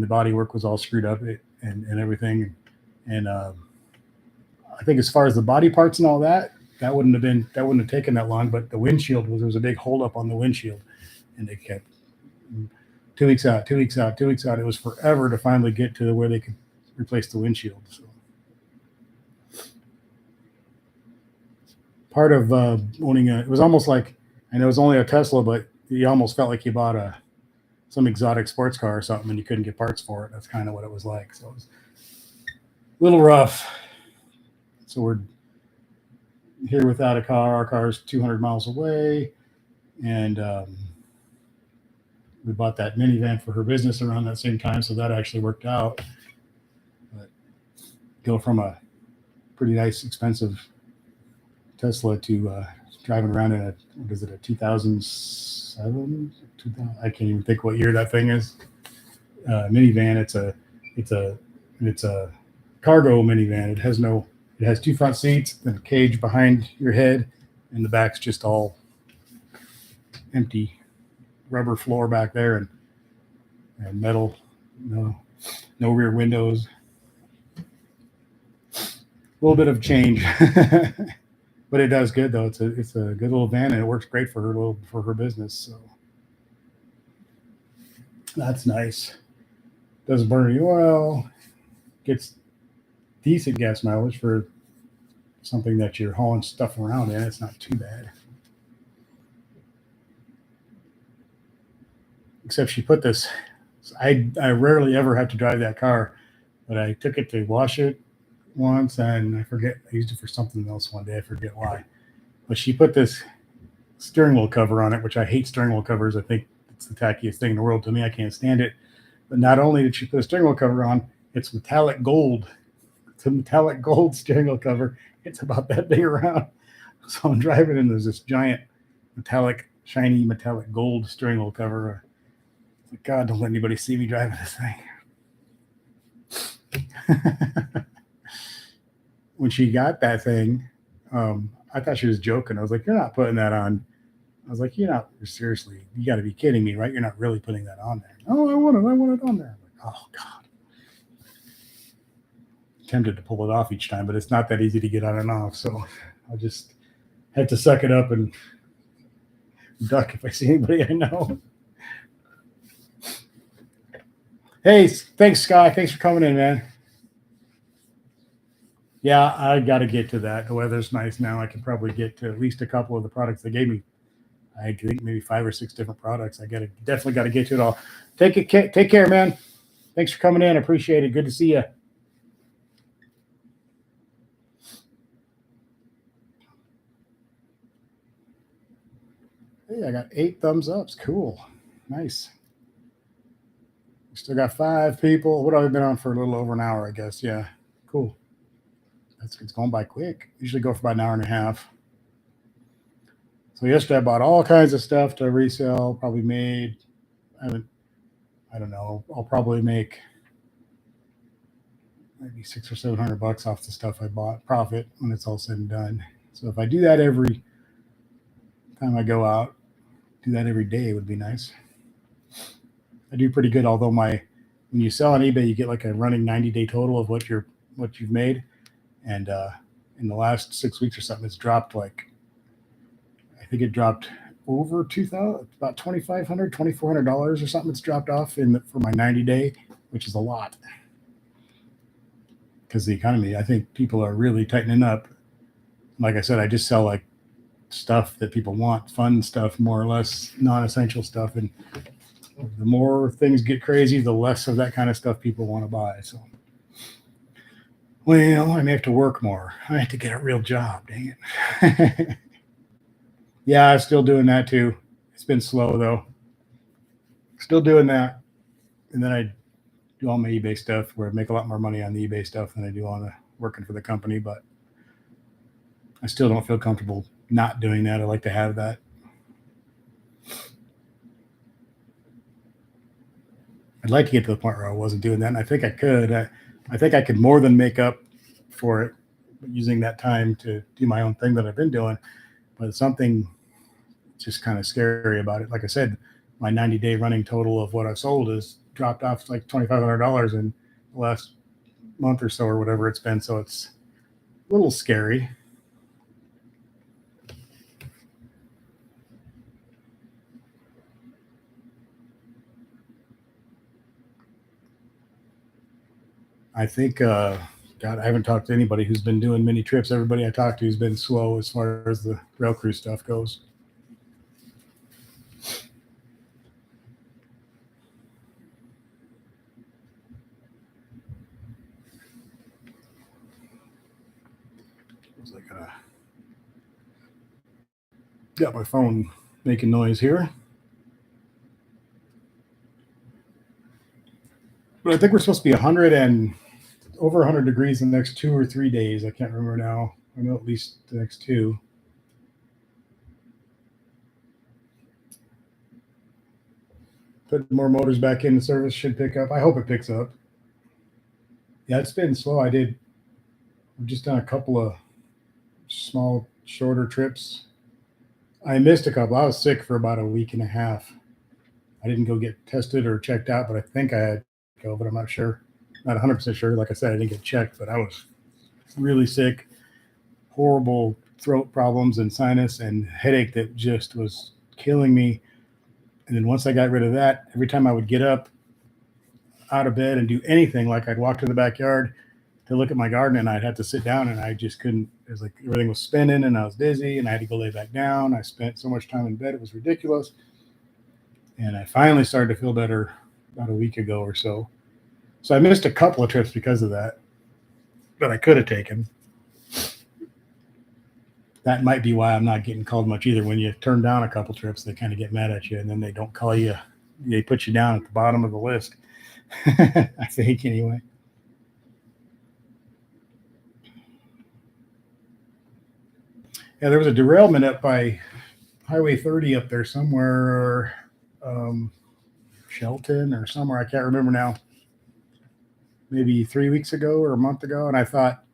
Speaker 1: bodywork was all screwed up and everything. And I think as far as the body parts and all that wouldn't have taken that long, but the windshield there was a big holdup on the windshield, and they kept 2 weeks out, 2 weeks out, 2 weeks out. It was forever to finally get to where they could replace the windshield. So part of owning it was almost like, and it was only a Tesla, but you almost felt like you bought some exotic sports car or something, and you couldn't get parts for it. That's kind of what it was like. So it was a little rough. So we're here without a car. Our car's 200 miles away, and we bought that minivan for her business around that same time, so that actually worked out. But go from a pretty nice, expensive Tesla to driving around in a 2007? I can't even think what year that thing is. Minivan. It's a cargo minivan. It has 2 front seats and a cage behind your head, and the back's just all empty rubber floor back there, and metal, no rear windows. A little bit of change, but it does good though. It's a good little van, and it works great for her business. So that's nice. Doesn't burn any oil. Gets decent gas mileage for something that you're hauling stuff around in. It's not too bad. Except she put this. I rarely ever have to drive that car, but I took it to wash it once, and I forget. I used it for something else one day. I forget why. But she put this steering wheel cover on it, which I hate steering wheel covers. I think it's the tackiest thing in the world to me. I can't stand it. But not only did she put a steering wheel cover on, it's metallic gold. It's a metallic gold steering wheel cover. It's about that big around. So I'm driving, and there's this giant metallic shiny metallic gold steering wheel cover. Like, God, don't let anybody see me driving this thing. When she got that thing, I thought she was joking. I was like, "You're not putting that on." I was like, "You're not seriously. You got to be kidding me, right? You're not really putting that on there." "Oh, I want it on there." I'm like, "Oh God." Tempted to pull it off each time, but it's not that easy to get on and off. So I just had to suck it up and duck if I see anybody I know. Hey, thanks, Sky. Thanks for coming in, man. Yeah, I got to get to that. The weather's nice now. I can probably get to at least a couple of the products they gave me. I think maybe 5 or 6 different products. I definitely got to get to it all. Take care, man. Thanks for coming in. I appreciate it. Good to see you. Hey, I got 8 thumbs ups. Cool. Nice. We still got 5 people. What have I been on for? A little over an hour, I guess. Yeah. Cool. It's going by quick. Usually go for about an hour and a half. So yesterday I bought all kinds of stuff to resell. Probably made, I don't know. I'll probably make maybe $600 or $700 off the stuff I bought, profit when it's all said and done. So if I do that every time I go out, do that every day would be nice. I do pretty good, although when you sell on eBay, you get like a running 90-day total of what you've made, and in the last 6 weeks or something, it's dropped like, I think it dropped over 2,000, about $2,500, $2,400 or something. It's dropped off for my 90-day, which is a lot because the economy. I think people are really tightening up. Like I said, I just sell like stuff that people want, fun stuff, more or less non-essential stuff, and the more things get crazy, the less of that kind of stuff people want to buy. So, well, I may have to work more. I have to get a real job. Dang it. Yeah, I'm still doing that too. It's been slow though. Still doing that, and then I do all my eBay stuff, where I make a lot more money on the eBay stuff than I do on working for the company. But I still don't feel comfortable not doing that. I like to have that. I'd like to get to the point where I wasn't doing that, and I think I could. I think I could more than make up for it using that time to do my own thing that I've been doing. But something just kind of scary about it. Like I said, my 90-day running total of what I've sold has dropped off like $2,500 in the last month or so, or whatever it's been. So it's a little scary. I think, God, I haven't talked to anybody who's been doing many trips. Everybody I talked to has been slow as far as the rail crew stuff goes. Got my phone making noise here. But I think we're supposed to be 100 and over 100 degrees in the next 2 or 3 days. I can't remember now. I know at least the next 2. Put more motors back in. The service should pick up. I hope it picks up. Yeah, it's been slow. I've just done a couple of small, shorter trips. I missed a couple. I was sick for about a week and a half. I didn't go get tested or checked out, but I think I had COVID. I'm not sure. Not 100% sure. Like I said, I didn't get checked, but I was really sick. Horrible throat problems and sinus and headache that just was killing me. And then once I got rid of that, every time I would get up out of bed and do anything, like I'd walk to the backyard to look at my garden, and I'd have to sit down, and I just couldn't. It was like everything was spinning, and I was dizzy, and I had to go lay back down. I spent so much time in bed, it was ridiculous. And I finally started to feel better about a week ago or so. So I missed a couple of trips because of that I could have taken. That might be why I'm not getting called much either. When you turn down a couple trips, they kind of get mad at you, and then they don't call you. They put you down at the bottom of the list. I think anyway. Yeah, there was a derailment up by Highway 30 up there somewhere, Shelton or somewhere. I can't remember now. Maybe 3 weeks ago or a month ago. And I thought,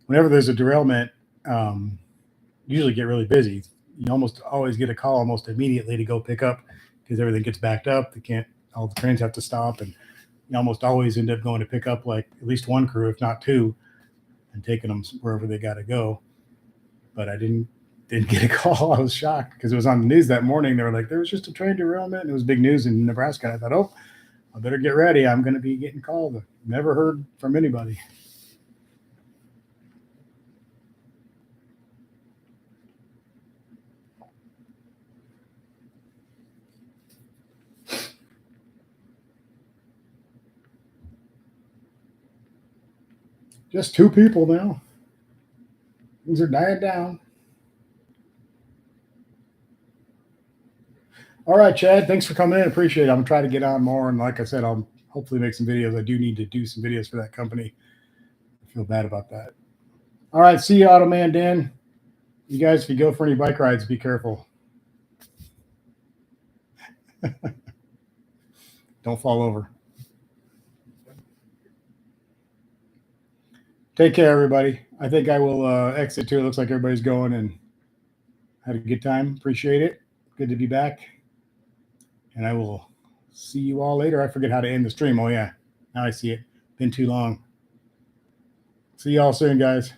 Speaker 1: whenever there's a derailment, usually get really busy. You almost always get a call almost immediately to go pick up because everything gets backed up. All the trains have to stop, and you almost always end up going to pick up like at least one crew, if not two, and taking them wherever they got to go. But I didn't get a call. I was shocked because it was on the news that morning. They were like, there was just a train derailment, and it was big news in Nebraska. And I thought, oh, I better get ready. I'm going to be getting called. Never heard from anybody. Just 2 people now. Things are dying down. All right, Chad. Thanks for coming in. Appreciate it. I'm going to try to get on more. And like I said, I'll hopefully make some videos. I do need to do some videos for that company. I feel bad about that. All right. See you, Automan Dan. You guys, if you go for any bike rides, be careful. Don't fall over. Take care, everybody. I think I will exit too. It looks like everybody's going and had a good time. Appreciate it. Good to be back. And I will see you all later. I forget how to end the stream. Oh, yeah. Now I see it. Been too long. See you all soon, guys.